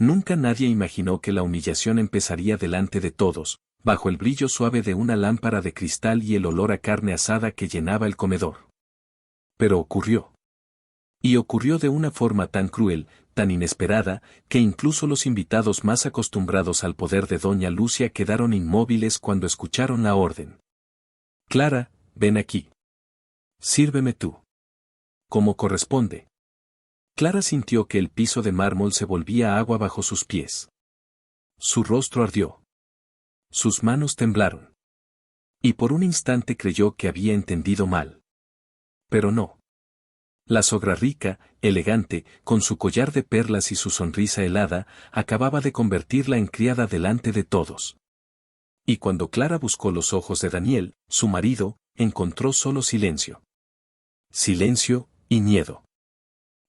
Nunca nadie imaginó que la humillación empezaría delante de todos, bajo el brillo suave de una lámpara de cristal y el olor a carne asada que llenaba el comedor. Pero ocurrió. Y ocurrió de una forma tan cruel, tan inesperada, que incluso los invitados más acostumbrados al poder de doña Lucia quedaron inmóviles cuando escucharon la orden. Clara, ven aquí. Sírveme tú. Como corresponde. Clara sintió que el piso de mármol se volvía agua bajo sus pies. Su rostro ardió. Sus manos temblaron. Y por un instante creyó que había entendido mal. Pero no. La sogra rica, elegante, con su collar de perlas y su sonrisa helada, acababa de convertirla en criada delante de todos. Y cuando Clara buscó los ojos de Daniel, su marido, encontró solo silencio. Silencio y miedo.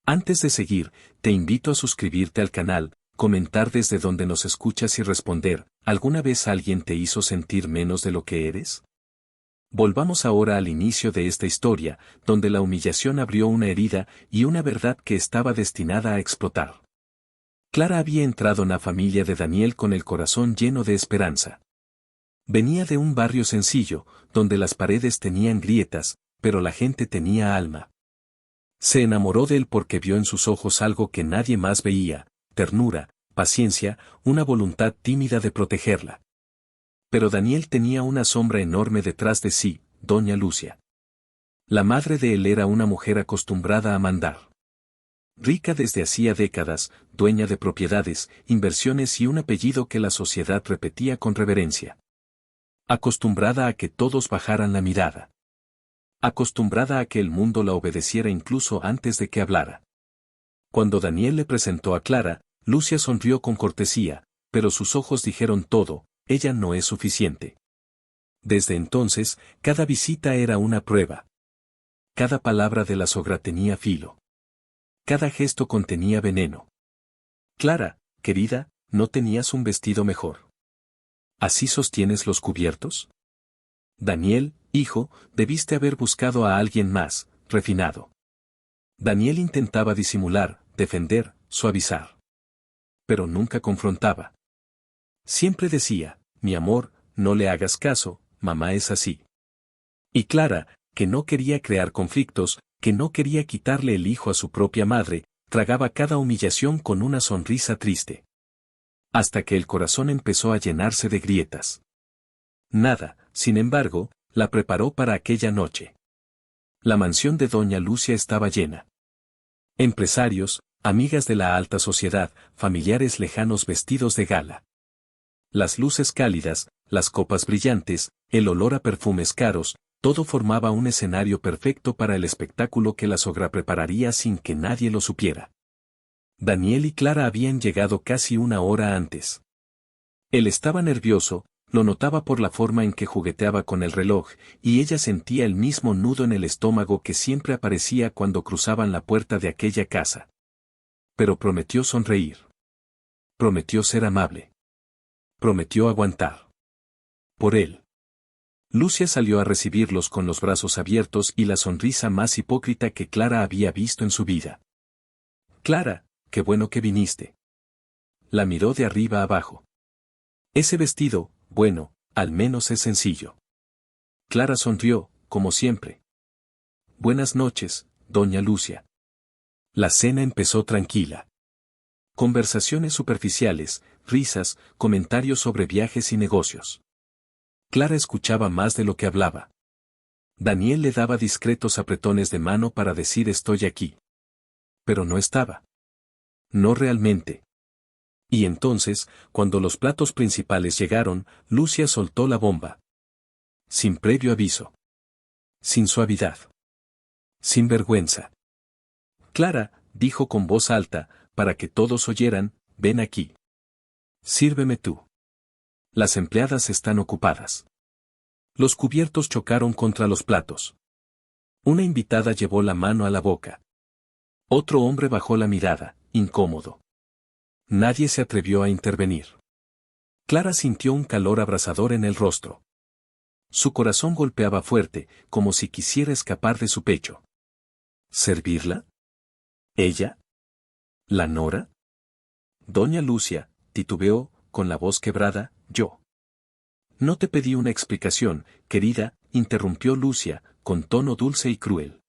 Antes de seguir, te invito a suscribirte al canal, comentar desde donde nos escuchas y responder, ¿alguna vez alguien te hizo sentir menos de lo que eres? Volvamos ahora al inicio de esta historia, donde la humillación abrió una herida y una verdad que estaba destinada a explotar. Clara había entrado en la familia de Daniel con el corazón lleno de esperanza. Venía de un barrio sencillo, donde las paredes tenían grietas, pero la gente tenía alma. Se enamoró de él porque vio en sus ojos algo que nadie más veía, ternura, paciencia, una voluntad tímida de protegerla. Pero Daniel tenía una sombra enorme detrás de sí, doña Lucia. La madre de él era una mujer acostumbrada a mandar. Rica desde hacía décadas, dueña de propiedades, inversiones y un apellido que la sociedad repetía con reverencia. Acostumbrada a que todos bajaran la mirada. Acostumbrada a que el mundo la obedeciera incluso antes de que hablara. Cuando Daniel le presentó a Clara, Lucia sonrió con cortesía, pero sus ojos dijeron todo. Ella no es suficiente. Desde entonces, cada visita era una prueba. Cada palabra de la sogra tenía filo. Cada gesto contenía veneno. Clara, querida, ¿no tenías un vestido mejor? ¿Así sostienes los cubiertos? Daniel, hijo, debiste haber buscado a alguien más, refinado. Daniel intentaba disimular, defender, suavizar. Pero nunca confrontaba. Siempre decía, mi amor, no le hagas caso, mamá es así. Y Clara, que no quería crear conflictos, que no quería quitarle el hijo a su propia madre, tragaba cada humillación con una sonrisa triste. Hasta que el corazón empezó a llenarse de grietas. Nada, sin embargo, la preparó para aquella noche. La mansión de doña Lucia estaba llena. Empresarios, amigas de la alta sociedad, familiares lejanos vestidos de gala. Las luces cálidas, las copas brillantes, el olor a perfumes caros, todo formaba un escenario perfecto para el espectáculo que la sogra prepararía sin que nadie lo supiera. Daniel y Clara habían llegado casi una hora antes. Él estaba nervioso, lo notaba por la forma en que jugueteaba con el reloj, y ella sentía el mismo nudo en el estómago que siempre aparecía cuando cruzaban la puerta de aquella casa. Pero prometió sonreír. Prometió ser amable. Prometió aguantar. Por él. Lucia salió a recibirlos con los brazos abiertos y la sonrisa más hipócrita que Clara había visto en su vida. Clara, qué bueno que viniste. La miró de arriba abajo. Ese vestido, bueno, al menos es sencillo. Clara sonrió, como siempre. Buenas noches, doña Lucia. La cena empezó tranquila. Conversaciones superficiales, risas, comentarios sobre viajes y negocios. Clara escuchaba más de lo que hablaba. Daniel le daba discretos apretones de mano para decir estoy aquí. Pero no estaba. No realmente. Y entonces, cuando los platos principales llegaron, Lucia soltó la bomba. Sin previo aviso. Sin suavidad. Sin vergüenza. Clara, dijo con voz alta, para que todos oyeran, ven aquí. Sírveme tú. Las empleadas están ocupadas. Los cubiertos chocaron contra los platos. Una invitada llevó la mano a la boca. Otro hombre bajó la mirada, incómodo. Nadie se atrevió a intervenir. Clara sintió un calor abrasador en el rostro. Su corazón golpeaba fuerte, como si quisiera escapar de su pecho. ¿Servirla? ¿Ella? ¿La nora? Doña Lucia, titubeó, con la voz quebrada, yo. No te pedí una explicación, querida, interrumpió Lucia, con tono dulce y cruel.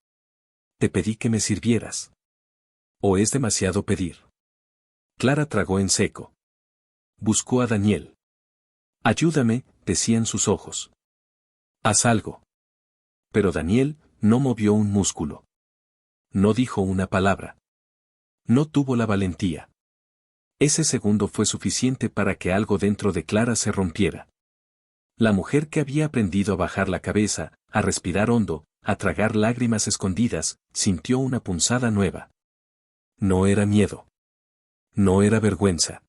Te pedí que me sirvieras. ¿O es demasiado pedir? Clara tragó en seco. Buscó a Daniel. Ayúdame, decían sus ojos. Haz algo. Pero Daniel no movió un músculo. No dijo una palabra. No tuvo la valentía. Ese segundo fue suficiente para que algo dentro de Clara se rompiera. La mujer que había aprendido a bajar la cabeza, a respirar hondo, a tragar lágrimas escondidas, sintió una punzada nueva. No era miedo. No era vergüenza.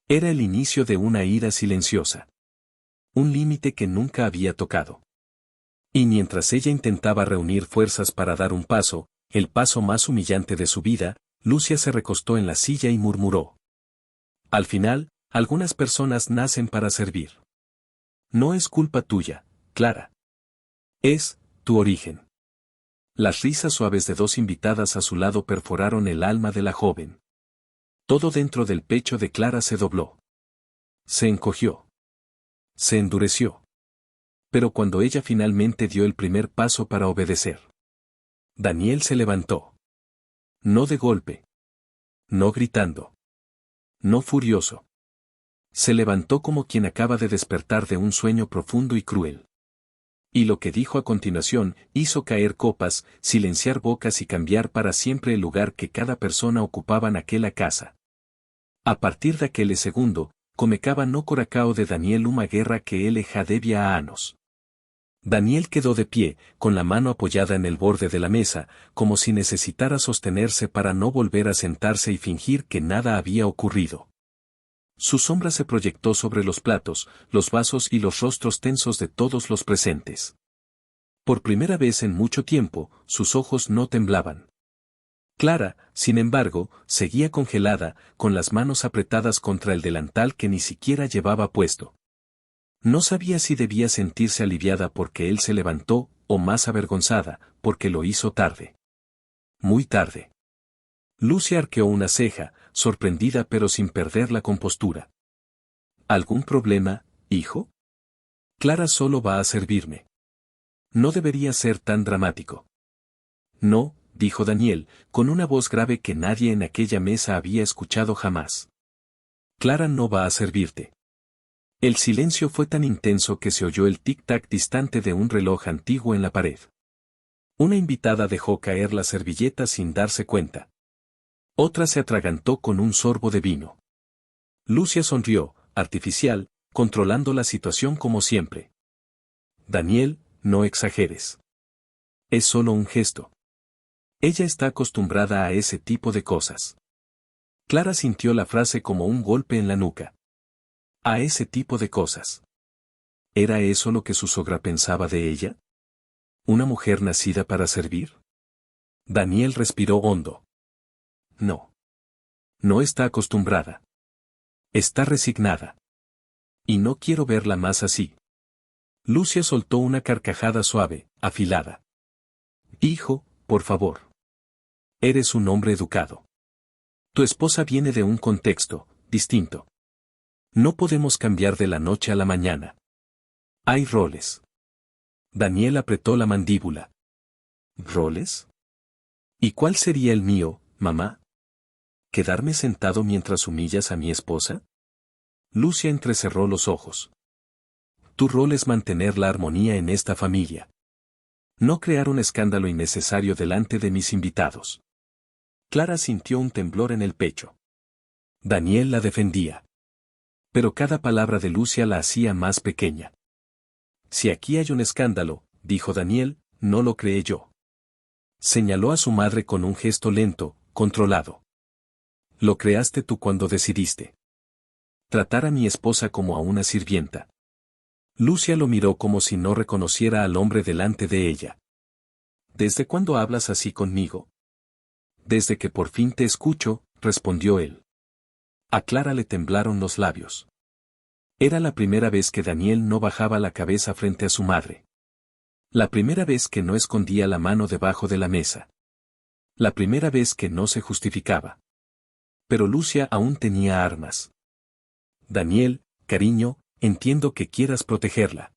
Era el inicio de una ira silenciosa. Un límite que nunca había tocado. Y mientras ella intentaba reunir fuerzas para dar un paso, el paso más humillante de su vida, Lucia se recostó en la silla y murmuró. Al final, algunas personas nacen para servir. No es culpa tuya, Clara. Es tu origen. Las risas suaves de dos invitadas a su lado perforaron el alma de la joven. Todo dentro del pecho de Clara se dobló. Se encogió. Se endureció. Pero cuando ella finalmente dio el primer paso para obedecer, Daniel se levantó. No de golpe. No gritando. No furioso. Se levantó como quien acaba de despertar de un sueño profundo y cruel. Y lo que dijo a continuación hizo caer copas, silenciar bocas y cambiar para siempre el lugar que cada persona ocupaba en aquella casa. A partir de aquel segundo, comecaba no coracao de Daniel una guerra que él ja debía a anos. Daniel quedó de pie, con la mano apoyada en el borde de la mesa, como si necesitara sostenerse para no volver a sentarse y fingir que nada había ocurrido. Su sombra se proyectó sobre los platos, los vasos y los rostros tensos de todos los presentes. Por primera vez en mucho tiempo, sus ojos no temblaban. Clara, sin embargo, seguía congelada, con las manos apretadas contra el delantal que ni siquiera llevaba puesto. No sabía si debía sentirse aliviada porque él se levantó, o más avergonzada, porque lo hizo tarde. Muy tarde. Lucia arqueó una ceja, sorprendida pero sin perder la compostura. ¿Algún problema, hijo? Clara solo va a servirme. No debería ser tan dramático. No, dijo Daniel, con una voz grave que nadie en aquella mesa había escuchado jamás. Clara no va a servirte. El silencio fue tan intenso que se oyó el tic-tac distante de un reloj antiguo en la pared. Una invitada dejó caer la servilleta sin darse cuenta. Otra se atragantó con un sorbo de vino. Lucia sonrió, artificial, controlando la situación como siempre. Daniel, no exageres. Es solo un gesto. Ella está acostumbrada a ese tipo de cosas. Clara sintió la frase como un golpe en la nuca. A ese tipo de cosas. ¿Era eso lo que su sogra pensaba de ella? ¿Una mujer nacida para servir? Daniel respiró hondo. No. No está acostumbrada. Está resignada. Y no quiero verla más así. Lucia soltó una carcajada suave, afilada. Hijo, por favor. Eres un hombre educado. Tu esposa viene de un contexto distinto. No podemos cambiar de la noche a la mañana. Hay roles. Daniel apretó la mandíbula. ¿Roles? ¿Y cuál sería el mío, mamá? ¿Quedarme sentado mientras humillas a mi esposa? Lucia entrecerró los ojos. Tu rol es mantener la armonía en esta familia. No crear un escándalo innecesario delante de mis invitados. Clara sintió un temblor en el pecho. Daniel la defendía. Pero cada palabra de Lucia la hacía más pequeña. Si aquí hay un escándalo, dijo Daniel, no lo creé yo. Señaló a su madre con un gesto lento, controlado. Lo creaste tú cuando decidiste tratar a mi esposa como a una sirvienta. Lucia lo miró como si no reconociera al hombre delante de ella. ¿Desde cuándo hablas así conmigo? Desde que por fin te escucho, respondió él. A Clara le temblaron los labios. Era la primera vez que Daniel no bajaba la cabeza frente a su madre. La primera vez que no escondía la mano debajo de la mesa. La primera vez que no se justificaba. Pero Lucia aún tenía armas. Daniel, cariño, entiendo que quieras protegerla.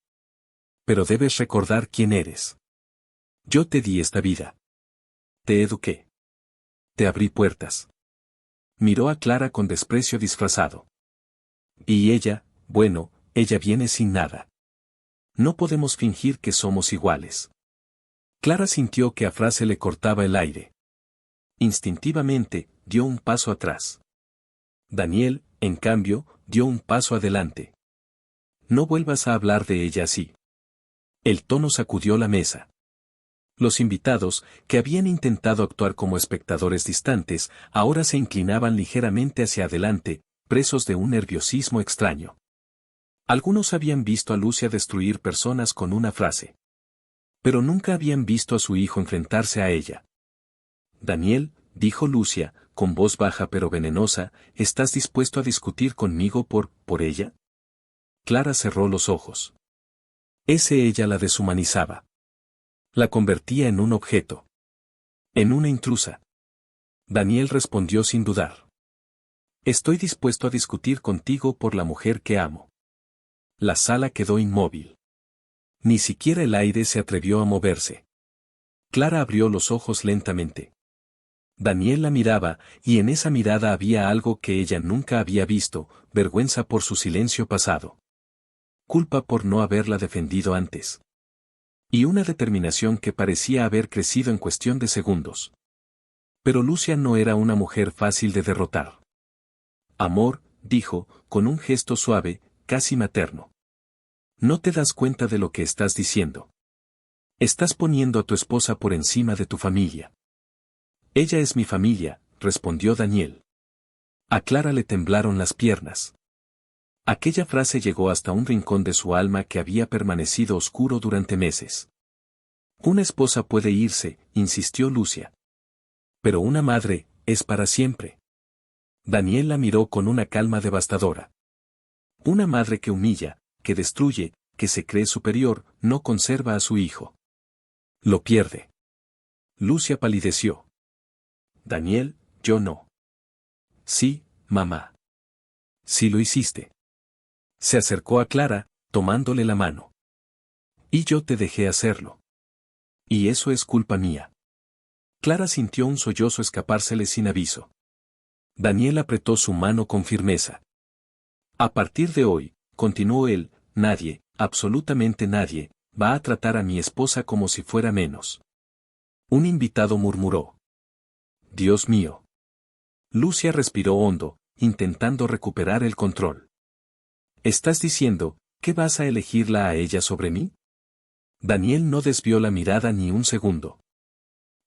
Pero debes recordar quién eres. Yo te di esta vida. Te eduqué. Te abrí puertas. Miró a Clara con desprecio disfrazado. Y ella, bueno, ella viene sin nada. No podemos fingir que somos iguales. Clara sintió que a frase le cortaba el aire. Instintivamente, dio un paso atrás. Daniel, en cambio, dio un paso adelante. No vuelvas a hablar de ella así. El tono sacudió la mesa. Los invitados, que habían intentado actuar como espectadores distantes, ahora se inclinaban ligeramente hacia adelante, presos de un nerviosismo extraño. Algunos habían visto a Lucia destruir personas con una frase. Pero nunca habían visto a su hijo enfrentarse a ella. Daniel, dijo Lucia, con voz baja pero venenosa, ¿estás dispuesto a discutir conmigo por ella? Clara cerró los ojos. Ella la deshumanizaba. La convertía en un objeto. En una intrusa. Daniel respondió sin dudar. Estoy dispuesto a discutir contigo por la mujer que amo. La sala quedó inmóvil. Ni siquiera el aire se atrevió a moverse. Clara abrió los ojos lentamente. Daniel la miraba, y en esa mirada había algo que ella nunca había visto, vergüenza por su silencio pasado. Culpa por no haberla defendido antes. Y una determinación que parecía haber crecido en cuestión de segundos. Pero Lucia no era una mujer fácil de derrotar. Amor, dijo, con un gesto suave, casi materno. No te das cuenta de lo que estás diciendo. Estás poniendo a tu esposa por encima de tu familia. Ella es mi familia, respondió Daniel. A Clara le temblaron las piernas. Aquella frase llegó hasta un rincón de su alma que había permanecido oscuro durante meses. Una esposa puede irse, insistió Lucia. Pero una madre, es para siempre. Daniel la miró con una calma devastadora. Una madre que humilla, que destruye, que se cree superior, no conserva a su hijo. Lo pierde. Lucia palideció. Daniel, yo no. Sí, mamá. Sí lo hiciste. Se acercó a Clara, tomándole la mano. Y yo te dejé hacerlo. Y eso es culpa mía. Clara sintió un sollozo escapársele sin aviso. Daniel apretó su mano con firmeza. A partir de hoy, continuó él, nadie, absolutamente nadie, va a tratar a mi esposa como si fuera menos. Un invitado murmuró. Dios mío. Lucia respiró hondo, intentando recuperar el control. ¿Estás diciendo, que vas a elegirla a ella sobre mí? Daniel no desvió la mirada ni un segundo.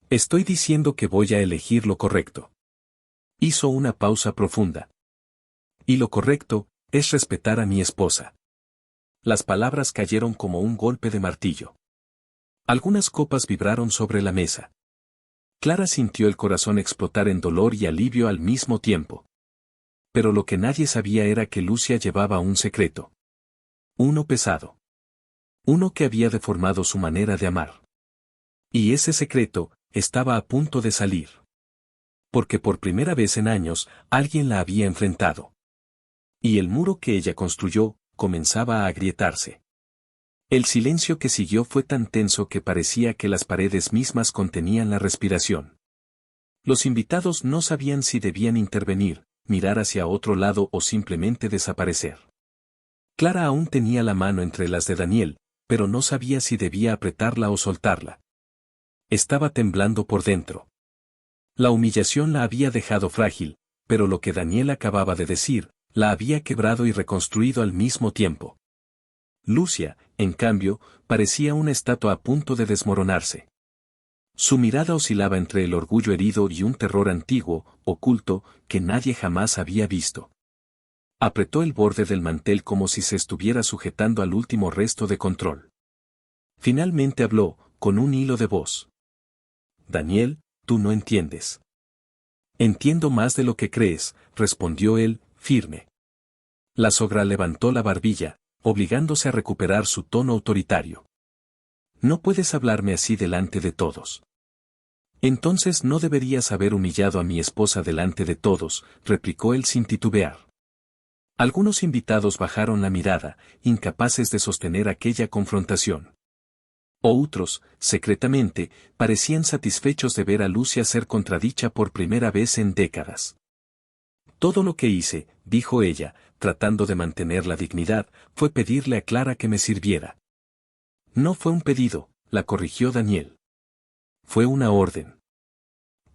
Estoy diciendo que voy a elegir lo correcto. Hizo una pausa profunda. Y lo correcto, es respetar a mi esposa. Las palabras cayeron como un golpe de martillo. Algunas copas vibraron sobre la mesa. Clara sintió el corazón explotar en dolor y alivio al mismo tiempo. Pero lo que nadie sabía era que Lucia llevaba un secreto. Uno pesado. Uno que había deformado su manera de amar. Y ese secreto, estaba a punto de salir. Porque por primera vez en años, alguien la había enfrentado. Y el muro que ella construyó, comenzaba a agrietarse. El silencio que siguió fue tan tenso que parecía que las paredes mismas contenían la respiración. Los invitados no sabían si debían intervenir, mirar hacia otro lado o simplemente desaparecer. Clara aún tenía la mano entre las de Daniel, pero no sabía si debía apretarla o soltarla. Estaba temblando por dentro. La humillación la había dejado frágil, pero lo que Daniel acababa de decir, la había quebrado y reconstruido al mismo tiempo. Lucia, en cambio, parecía una estatua a punto de desmoronarse. Su mirada oscilaba entre el orgullo herido y un terror antiguo, oculto, que nadie jamás había visto. Apretó el borde del mantel como si se estuviera sujetando al último resto de control. Finalmente habló, con un hilo de voz. Daniel, tú no entiendes. Entiendo más de lo que crees, respondió él, firme. La sogra levantó la barbilla, obligándose a recuperar su tono autoritario. No puedes hablarme así delante de todos. Entonces no deberías haber humillado a mi esposa delante de todos, replicó él sin titubear. Algunos invitados bajaron la mirada, incapaces de sostener aquella confrontación. Otros, secretamente, parecían satisfechos de ver a Lucia ser contradicha por primera vez en décadas. Todo lo que hice, dijo ella, tratando de mantener la dignidad, fue pedirle a Clara que me sirviera. No fue un pedido, la corrigió Daniel. Fue una orden.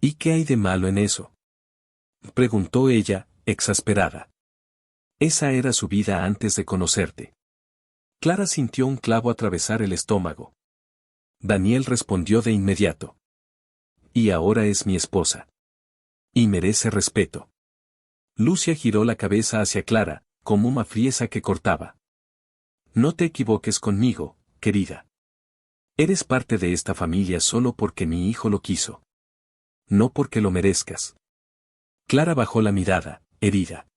¿Y qué hay de malo en eso?, preguntó ella, exasperada. Esa era su vida antes de conocerte. Clara sintió un clavo atravesar el estómago. Daniel respondió de inmediato. Y ahora es mi esposa. Y merece respeto. Lucia giró la cabeza hacia Clara, como una friesa que cortaba. No te equivoques conmigo, querida. Eres parte de esta familia solo porque mi hijo lo quiso. No porque lo merezcas. Clara bajó la mirada, herida.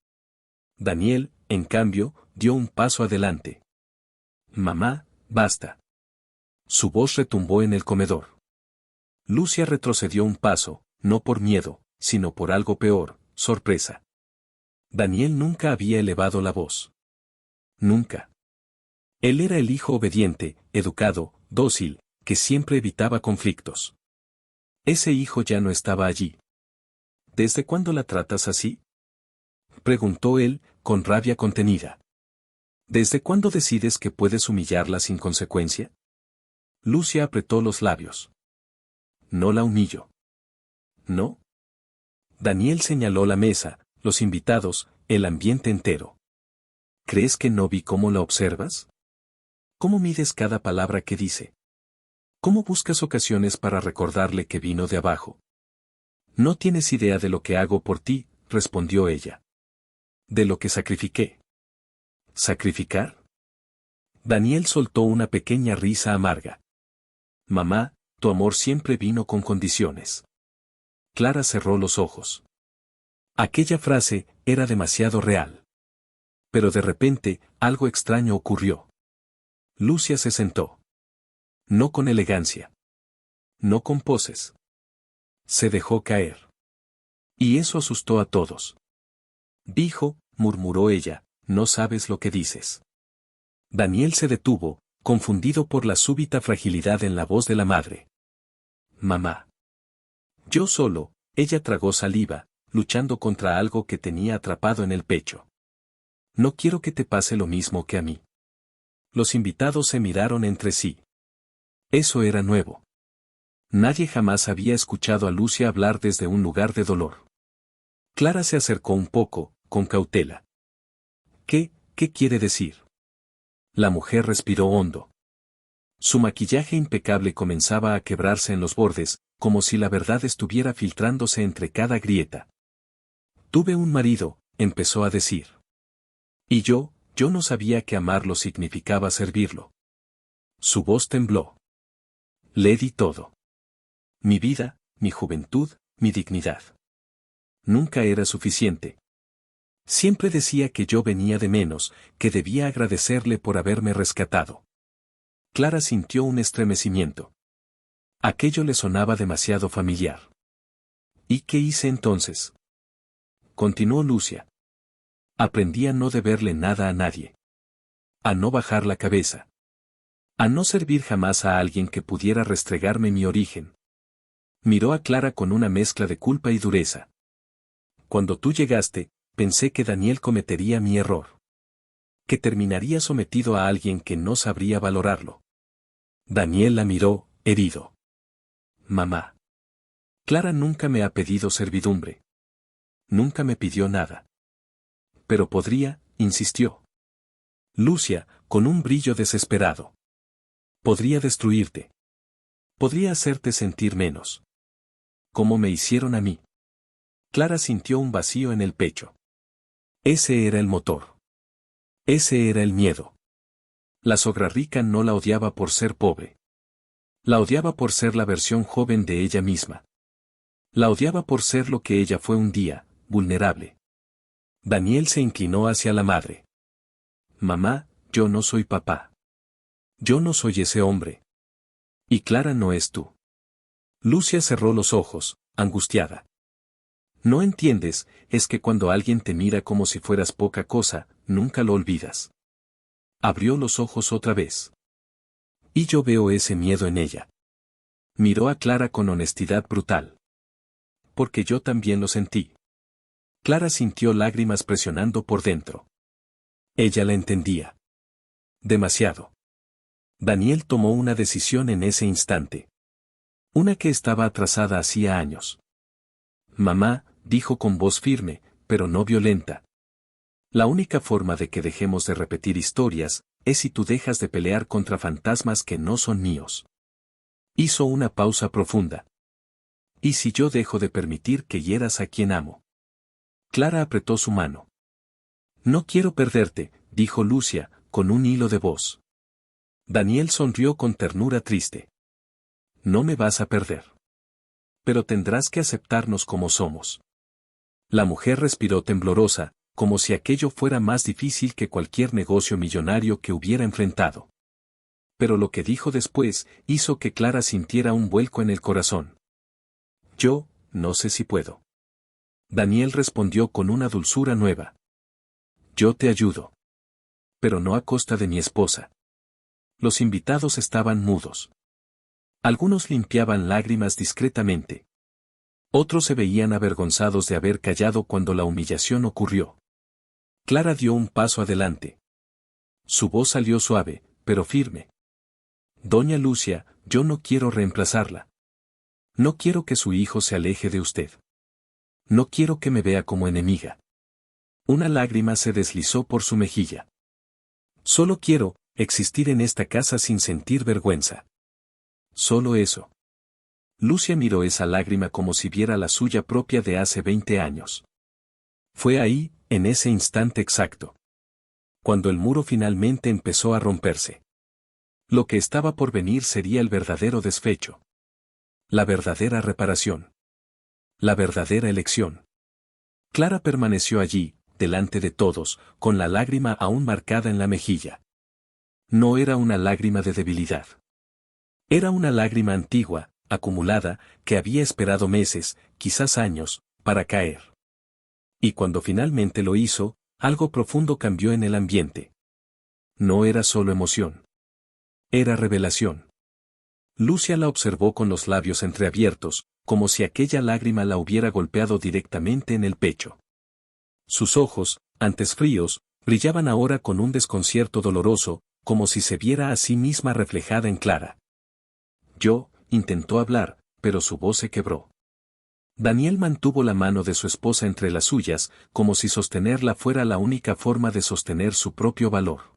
Daniel, en cambio, dio un paso adelante. Mamá, basta. Su voz retumbó en el comedor. Lucia retrocedió un paso, no por miedo, sino por algo peor, sorpresa. Daniel nunca había elevado la voz. Nunca. Él era el hijo obediente, educado, dócil, que siempre evitaba conflictos. Ese hijo ya no estaba allí. ¿Desde cuándo la tratas así?, preguntó él, con rabia contenida. ¿Desde cuándo decides que puedes humillarla sin consecuencia? Lucia apretó los labios. No la humillo. ¿No? Daniel señaló la mesa, los invitados, el ambiente entero. ¿Crees que no vi cómo la observas? ¿Cómo mides cada palabra que dice? ¿Cómo buscas ocasiones para recordarle que vino de abajo? No tienes idea de lo que hago por ti, respondió ella. De lo que sacrifiqué. ¿Sacrificar? Daniel soltó una pequeña risa amarga. Mamá, tu amor siempre vino con condiciones. Clara cerró los ojos. Aquella frase era demasiado real. Pero de repente, algo extraño ocurrió. Lucia se sentó. No con elegancia. No con poses. Se dejó caer. Y eso asustó a todos. Dijo, murmuró ella, no sabes lo que dices. Daniel se detuvo, confundido por la súbita fragilidad en la voz de la madre. Mamá. Yo solo, ella tragó saliva, luchando contra algo que tenía atrapado en el pecho. No quiero que te pase lo mismo que a mí. Los invitados se miraron entre sí. Eso era nuevo. Nadie jamás había escuchado a Lucia hablar desde un lugar de dolor. Clara se acercó un poco, con cautela. ¿Qué quiere decir? La mujer respiró hondo. Su maquillaje impecable comenzaba a quebrarse en los bordes, como si la verdad estuviera filtrándose entre cada grieta. Tuve un marido, empezó a decir. Y yo no sabía que amarlo significaba servirlo. Su voz tembló. Le di todo. Mi vida, mi juventud, mi dignidad. Nunca era suficiente. Siempre decía que yo venía de menos, que debía agradecerle por haberme rescatado. Clara sintió un estremecimiento. Aquello le sonaba demasiado familiar. ¿Y qué hice entonces?, continuó Lucia. Aprendí a no deberle nada a nadie. A no bajar la cabeza. A no servir jamás a alguien que pudiera restregarme mi origen. Miró a Clara con una mezcla de culpa y dureza. Cuando tú llegaste, pensé que Daniel cometería mi error. Que terminaría sometido a alguien que no sabría valorarlo. Daniel la miró, herido. Mamá. Clara nunca me ha pedido servidumbre. Nunca me pidió nada. Pero podría, insistió. Lucia, con un brillo desesperado. Podría destruirte. Podría hacerte sentir menos. Como me hicieron a mí. Clara sintió un vacío en el pecho. Ese era el motor. Ese era el miedo. La sogra rica no la odiaba por ser pobre. La odiaba por ser la versión joven de ella misma. La odiaba por ser lo que ella fue un día, vulnerable. Daniel se inclinó hacia la madre. Mamá, yo no soy papá. Yo no soy ese hombre. Y Clara no es tú. Lucia cerró los ojos, angustiada. No entiendes, es que cuando alguien te mira como si fueras poca cosa, nunca lo olvidas. Abrió los ojos otra vez. Y yo veo ese miedo en ella. Miró a Clara con honestidad brutal. Porque yo también lo sentí. Clara sintió lágrimas presionando por dentro. Ella la entendía. Demasiado. Daniel tomó una decisión en ese instante. Una que estaba atrasada hacía años. Mamá, dijo con voz firme, pero no violenta. La única forma de que dejemos de repetir historias, es si tú dejas de pelear contra fantasmas que no son míos. Hizo una pausa profunda. ¿Y si yo dejo de permitir que hieras a quien amo? Clara apretó su mano. No quiero perderte, dijo Lucia, con un hilo de voz. Daniel sonrió con ternura triste. No me vas a perder. Pero tendrás que aceptarnos como somos. La mujer respiró temblorosa, como si aquello fuera más difícil que cualquier negocio millonario que hubiera enfrentado. Pero lo que dijo después hizo que Clara sintiera un vuelco en el corazón. Yo, no sé si puedo. Daniel respondió con una dulzura nueva. Yo te ayudo. Pero no a costa de mi esposa. Los invitados estaban mudos. Algunos limpiaban lágrimas discretamente. Otros se veían avergonzados de haber callado cuando la humillación ocurrió. Clara dio un paso adelante. Su voz salió suave, pero firme. Doña Lucia, yo no quiero reemplazarla. No quiero que su hijo se aleje de usted. No quiero que me vea como enemiga. Una lágrima se deslizó por su mejilla. Solo quiero existir en esta casa sin sentir vergüenza. Solo eso. Lucia miró esa lágrima como si viera la suya propia de hace 20 años. Fue ahí, en ese instante exacto. Cuando el muro finalmente empezó a romperse. Lo que estaba por venir sería el verdadero desfecho. La verdadera reparación. La verdadera elección. Clara permaneció allí, delante de todos, con la lágrima aún marcada en la mejilla. No era una lágrima de debilidad. Era una lágrima antigua, acumulada, que había esperado meses, quizás años, para caer. Y cuando finalmente lo hizo, algo profundo cambió en el ambiente. No era solo emoción. Era revelación. Lucia la observó con los labios entreabiertos, como si aquella lágrima la hubiera golpeado directamente en el pecho. Sus ojos, antes fríos, brillaban ahora con un desconcierto doloroso, como si se viera a sí misma reflejada en Clara. Intentó hablar, pero su voz se quebró. Daniel mantuvo la mano de su esposa entre las suyas, como si sostenerla fuera la única forma de sostener su propio valor.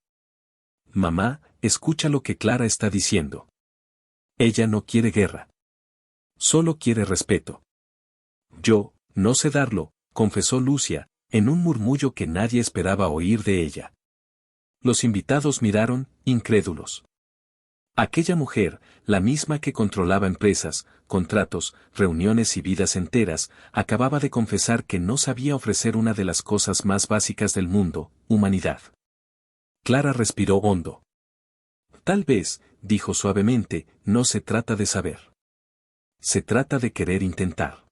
Mamá, escucha lo que Clara está diciendo. Ella no quiere guerra. Solo quiere respeto. Yo, no sé darlo, confesó Lucia, en un murmullo que nadie esperaba oír de ella. Los invitados miraron, incrédulos. Aquella mujer, la misma que controlaba empresas, contratos, reuniones y vidas enteras, acababa de confesar que no sabía ofrecer una de las cosas más básicas del mundo, humanidad. Clara respiró hondo. Tal vez, dijo suavemente, no se trata de saber. Se trata de querer intentar.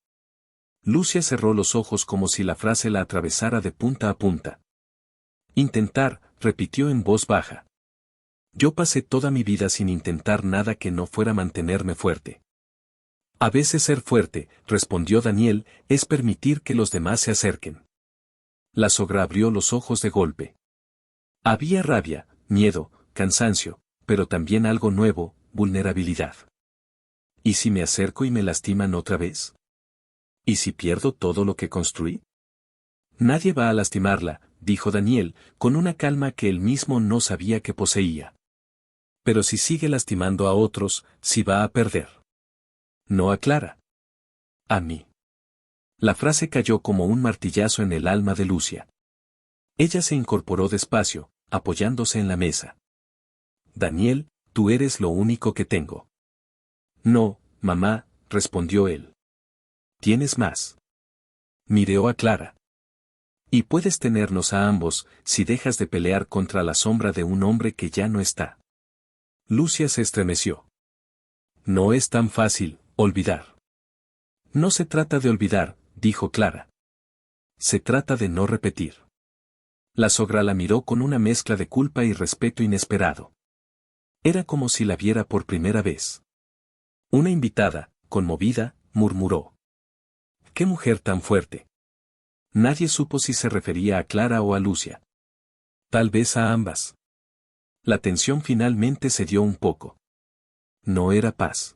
Lucia cerró los ojos como si la frase la atravesara de punta a punta. Intentar, repitió en voz baja. Yo pasé toda mi vida sin intentar nada que no fuera mantenerme fuerte. A veces ser fuerte, respondió Daniel, es permitir que los demás se acerquen. La sogra abrió los ojos de golpe. Había rabia, miedo, cansancio, pero también algo nuevo, vulnerabilidad. ¿Y si me acerco y me lastiman otra vez? ¿Y si pierdo todo lo que construí? Nadie va a lastimarla, dijo Daniel, con una calma que él mismo no sabía que poseía. Pero si sigue lastimando a otros, sí va a perder. No a Clara. A mí. La frase cayó como un martillazo en el alma de Lucia. Ella se incorporó despacio, apoyándose en la mesa. Daniel, tú eres lo único que tengo. No, mamá, respondió él. Tienes más. Miró a Clara. Y puedes tenernos a ambos, si dejas de pelear contra la sombra de un hombre que ya no está. Lucia se estremeció. No es tan fácil, Olvidar. No se trata de olvidar, dijo Clara. Se trata de no repetir. La sogra la miró con una mezcla de culpa y respeto inesperado. Era como si la viera por primera vez. Una invitada, conmovida, murmuró. ¡Qué mujer tan fuerte! Nadie supo si se refería a Clara o a Lucia. Tal vez a ambas. La tensión finalmente cedió un poco. No era paz.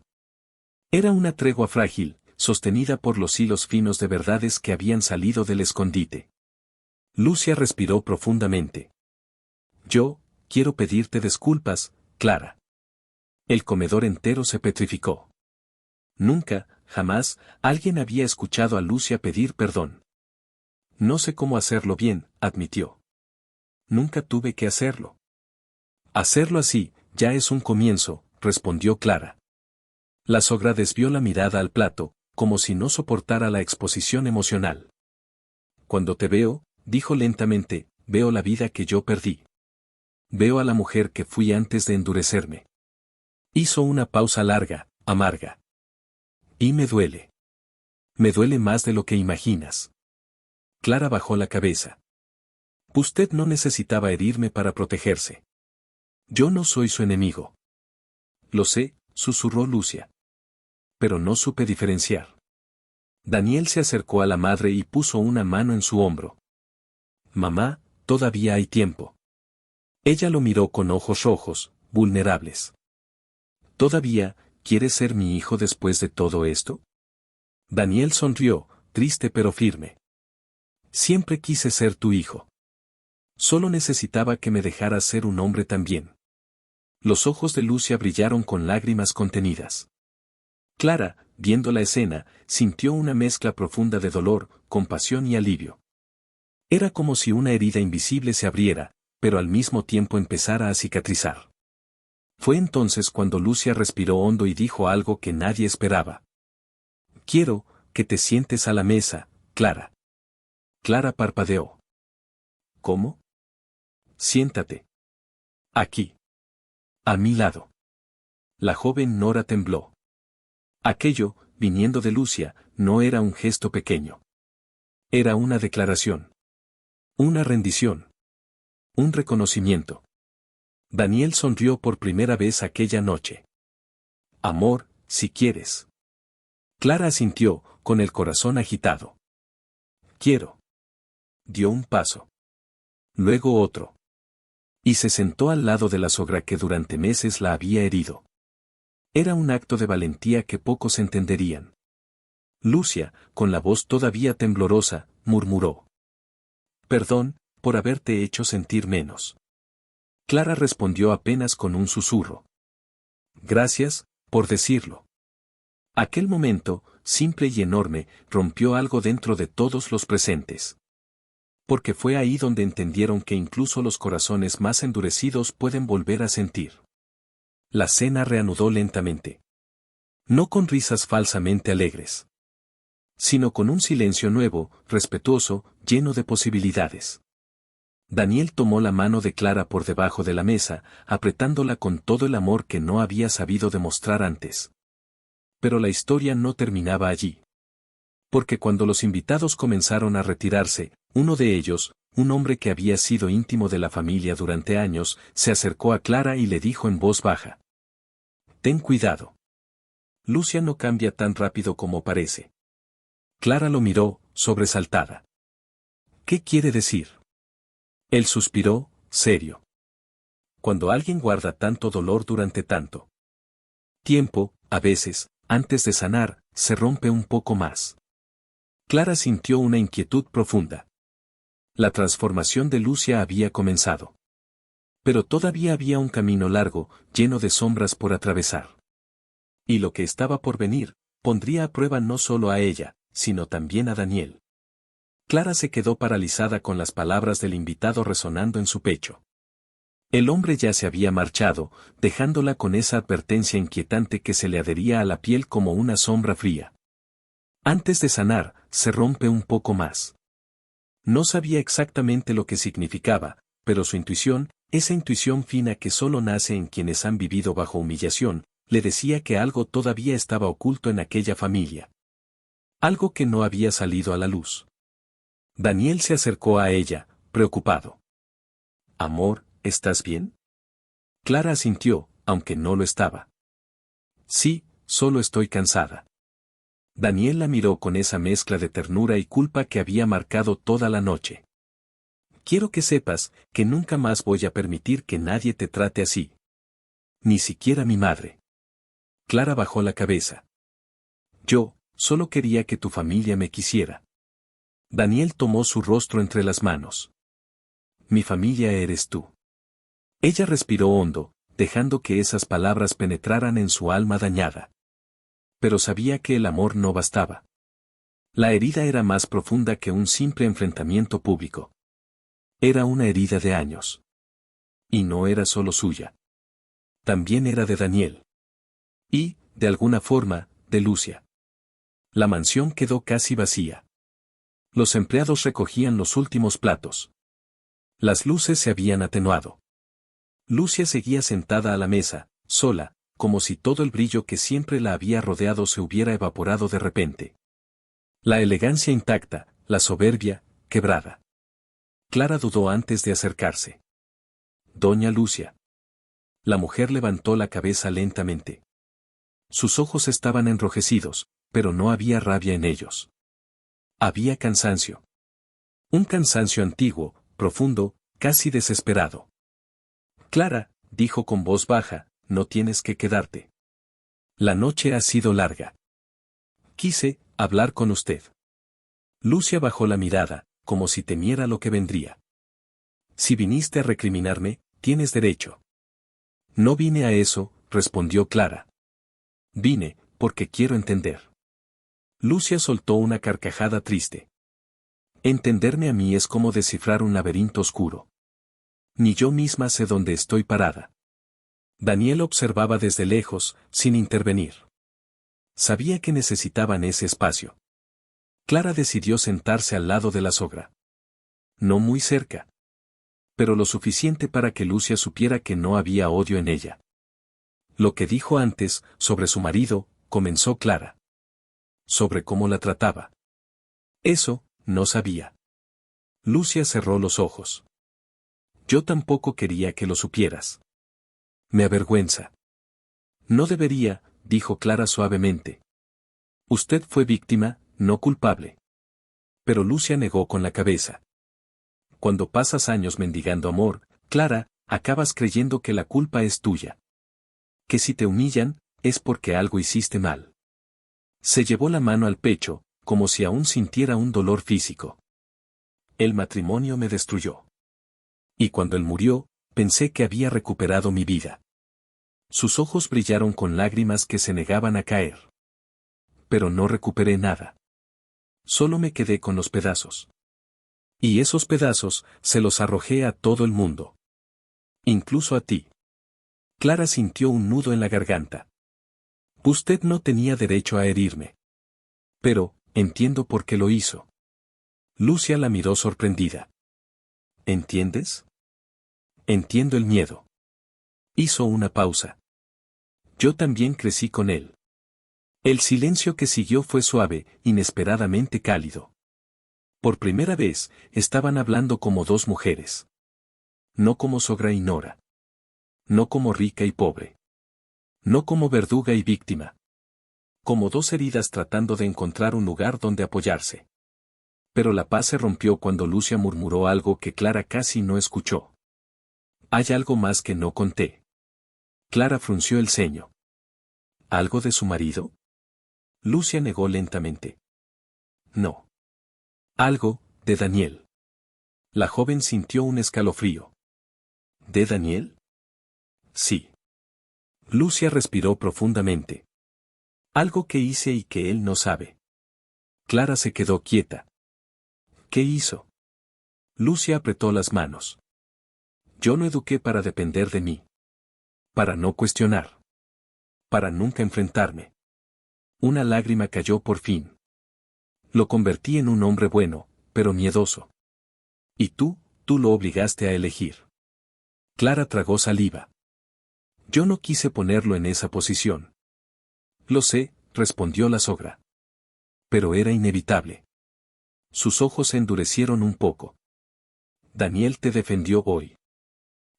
Era una tregua frágil, sostenida por los hilos finos de verdades que habían salido del escondite. Lucia respiró profundamente. Yo, quiero pedirte disculpas, Clara. El comedor entero se petrificó. Nunca, jamás, alguien había escuchado a Lucia pedir perdón. No sé cómo hacerlo bien, admitió. Nunca tuve que hacerlo. Hacerlo así, ya es un comienzo, respondió Clara. La sogra desvió la mirada al plato, como si no soportara la exposición emocional. Cuando te veo, dijo lentamente, veo la vida que yo perdí. Veo a la mujer que fui antes de endurecerme. Hizo una pausa larga, amarga. Y me duele. Me duele más de lo que imaginas. Clara bajó la cabeza. Usted no necesitaba herirme para protegerse. Yo no soy su enemigo. Lo sé, susurró Lucia. Pero no supe diferenciar. Daniel se acercó a la madre y puso una mano en su hombro. Mamá, todavía hay tiempo. Ella lo miró con ojos rojos, vulnerables. ¿Todavía, quieres ser mi hijo después de todo esto? Daniel sonrió, triste pero firme. Siempre quise ser tu hijo. Solo necesitaba que me dejaras ser un hombre también. Los ojos de Lucia brillaron con lágrimas contenidas. Clara, viendo la escena, sintió una mezcla profunda de dolor, compasión y alivio. Era como si una herida invisible se abriera, pero al mismo tiempo empezara a cicatrizar. Fue entonces cuando Lucia respiró hondo y dijo algo que nadie esperaba. Quiero que te sientes a la mesa, Clara. Clara parpadeó. ¿Cómo? Siéntate. Aquí. A mi lado. La joven Nora tembló. Aquello, viniendo de Lucia, no era un gesto pequeño. Era una declaración. Una rendición. Un reconocimiento. Daniel sonrió por primera vez aquella noche. Amor, si quieres. Clara asintió, con el corazón agitado. Quiero. Dio un paso. Luego otro. Y se sentó al lado de la sogra que durante meses la había herido. Era un acto de valentía que pocos entenderían. Lucia, con la voz todavía temblorosa, murmuró. Perdón, por haberte hecho sentir menos. Clara respondió apenas con un susurro. Gracias, por decirlo. Aquel momento, simple y enorme, rompió algo dentro de todos los presentes. Porque fue ahí donde entendieron que incluso los corazones más endurecidos pueden volver a sentir. La cena reanudó lentamente. No con risas falsamente alegres, sino con un silencio nuevo, respetuoso, lleno de posibilidades. Daniel tomó la mano de Clara por debajo de la mesa, apretándola con todo el amor que no había sabido demostrar antes. Pero la historia no terminaba allí. Porque cuando los invitados comenzaron a retirarse, uno de ellos, un hombre que había sido íntimo de la familia durante años, se acercó a Clara y le dijo en voz baja. Ten cuidado. Lucia no cambia tan rápido como parece. Clara lo miró, sobresaltada. ¿Qué quiere decir? Él suspiró, serio. Cuando alguien guarda tanto dolor durante tanto tiempo, a veces, antes de sanar, se rompe un poco más. Clara sintió una inquietud profunda. La transformación de Lucia había comenzado. Pero todavía había un camino largo, lleno de sombras por atravesar. Y lo que estaba por venir, pondría a prueba no solo a ella, sino también a Daniel. Clara se quedó paralizada con las palabras del invitado resonando en su pecho. El hombre ya se había marchado, dejándola con esa advertencia inquietante que se le adhería a la piel como una sombra fría. Antes de sanar, se rompe un poco más. No sabía exactamente lo que significaba, pero su intuición, esa intuición fina que solo nace en quienes han vivido bajo humillación, le decía que algo todavía estaba oculto en aquella familia. Algo que no había salido a la luz. Daniel se acercó a ella, preocupado. «Amor, ¿estás bien?» Clara asintió, aunque no lo estaba. «Sí, solo estoy cansada». Daniel la miró con esa mezcla de ternura y culpa que había marcado toda la noche. «Quiero que sepas que nunca más voy a permitir que nadie te trate así. Ni siquiera mi madre». Clara bajó la cabeza. «Yo, solo quería que tu familia me quisiera». Daniel tomó su rostro entre las manos. «Mi familia eres tú». Ella respiró hondo, dejando que esas palabras penetraran en su alma dañada. Pero sabía que el amor no bastaba. La herida era más profunda que un simple enfrentamiento público. Era una herida de años. Y no era solo suya. También era de Daniel. Y, de alguna forma, de Lucia. La mansión quedó casi vacía. Los empleados recogían los últimos platos. Las luces se habían atenuado. Lucia seguía sentada a la mesa, sola, como si todo el brillo que siempre la había rodeado se hubiera evaporado de repente. La elegancia intacta, la soberbia, quebrada. Clara dudó antes de acercarse. «Doña Lucia». La mujer levantó la cabeza lentamente. Sus ojos estaban enrojecidos, pero no había rabia en ellos. Había cansancio. Un cansancio antiguo, profundo, casi desesperado. «Clara», dijo con voz baja, «no tienes que quedarte. La noche ha sido larga. Quise hablar con usted». Lucia bajó la mirada, como si temiera lo que vendría. «Si viniste a recriminarme, tienes derecho». «No vine a eso», respondió Clara. «Vine, porque quiero entender». Lucia soltó una carcajada triste. «Entenderme a mí es como descifrar un laberinto oscuro. Ni yo misma sé dónde estoy parada». Daniel observaba desde lejos, sin intervenir. Sabía que necesitaban ese espacio. Clara decidió sentarse al lado de la sogra. No muy cerca. Pero lo suficiente para que Lucia supiera que no había odio en ella. Lo que dijo antes, sobre su marido, comenzó Clara. Sobre cómo la trataba. Eso, no sabía. Lucia cerró los ojos. «Yo tampoco quería que lo supieras. Me avergüenza». «No debería», dijo Clara suavemente. «Usted fue víctima, no culpable». Pero Lucia negó con la cabeza. «Cuando pasas años mendigando amor, Clara, acabas creyendo que la culpa es tuya. Que si te humillan, es porque algo hiciste mal». Se llevó la mano al pecho, como si aún sintiera un dolor físico. «El matrimonio me destruyó. Y cuando él murió, pensé que había recuperado mi vida». Sus ojos brillaron con lágrimas que se negaban a caer. «Pero no recuperé nada. Solo me quedé con los pedazos. Y esos pedazos, se los arrojé a todo el mundo. Incluso a ti». Clara sintió un nudo en la garganta. «Usted no tenía derecho a herirme. Pero, entiendo por qué lo hizo». Lucia la miró sorprendida. «¿Entiendes?» «Entiendo el miedo». Hizo una pausa. «Yo también crecí con él». El silencio que siguió fue suave, inesperadamente cálido. Por primera vez, estaban hablando como dos mujeres. No como sogra y nora. No como rica y pobre. No como verduga y víctima. Como dos heridas tratando de encontrar un lugar donde apoyarse. Pero la paz se rompió cuando Lucia murmuró algo que Clara casi no escuchó. «Hay algo más que no conté». Clara frunció el ceño. «¿Algo de su marido?» Lucia negó lentamente. «No. Algo, de Daniel». La joven sintió un escalofrío. ¿De Daniel? Sí. Lucia respiró profundamente. «Algo que hice y que él no sabe». Clara se quedó quieta. «¿Qué hizo?» Lucia apretó las manos. «Yo no eduqué para depender de mí. Para no cuestionar. Para nunca enfrentarme». Una lágrima cayó por fin. «Lo convertí en un hombre bueno, pero miedoso. Y tú lo obligaste a elegir». Clara tragó saliva. Yo no quise ponerlo en esa posición. Lo sé, respondió la sogra. Pero era inevitable. Sus ojos se endurecieron un poco. Daniel te defendió hoy.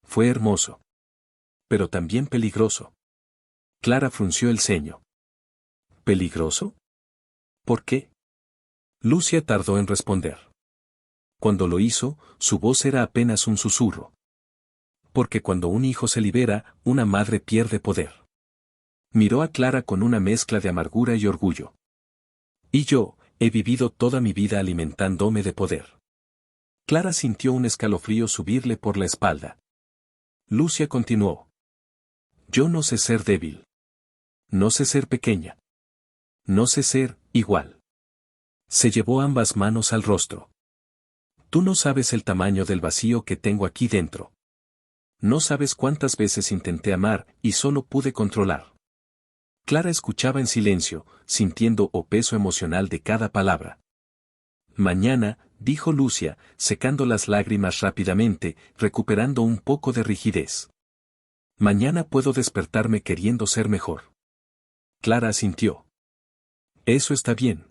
Fue hermoso. Pero también peligroso. Clara frunció el ceño. ¿Peligroso? ¿Por qué? Lucia tardó en responder. Cuando lo hizo, su voz era apenas un susurro. Porque cuando un hijo se libera, una madre pierde poder. Miró a Clara con una mezcla de amargura y orgullo. Y yo, he vivido toda mi vida alimentándome de poder. Clara sintió un escalofrío subirle por la espalda. Lucia continuó. Yo no sé ser débil. No sé ser pequeña. No sé ser igual. Se llevó ambas manos al rostro. Tú no sabes el tamaño del vacío que tengo aquí dentro. No sabes cuántas veces intenté amar y solo pude controlar. Clara escuchaba en silencio, sintiendo el peso emocional de cada palabra. Mañana, dijo Lucia, secando las lágrimas rápidamente, recuperando un poco de rigidez. Mañana puedo despertarme queriendo ser mejor. Clara asintió. Eso está bien.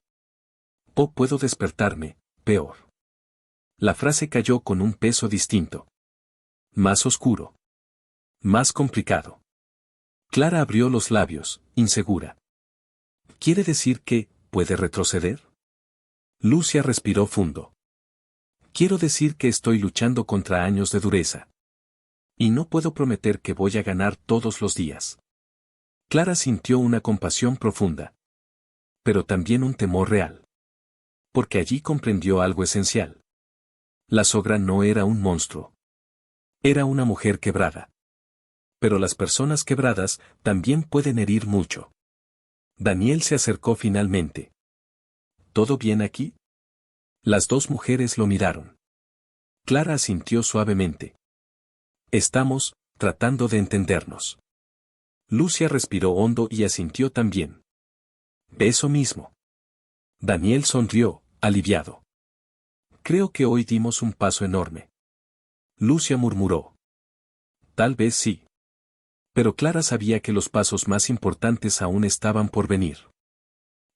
O puedo despertarme, peor. La frase cayó con un peso distinto. Más oscuro. Más complicado. Clara abrió los labios, insegura. ¿Quiere decir que puede retroceder? Lucia respiró fundo. Quiero decir que estoy luchando contra años de dureza. Y no puedo prometer que voy a ganar todos los días. Clara sintió una compasión profunda. Pero también un temor real. Porque allí comprendió algo esencial. La sogra no era un monstruo. Era una mujer quebrada. Pero las personas quebradas también pueden herir mucho. Daniel se acercó finalmente. ¿Todo bien aquí? Las dos mujeres lo miraron. Clara asintió suavemente. Estamos tratando de entendernos. Lucia respiró hondo y asintió también. Eso mismo. Daniel sonrió, aliviado. Creo que hoy dimos un paso enorme. Lucia murmuró. Tal vez sí. Pero Clara sabía que los pasos más importantes aún estaban por venir.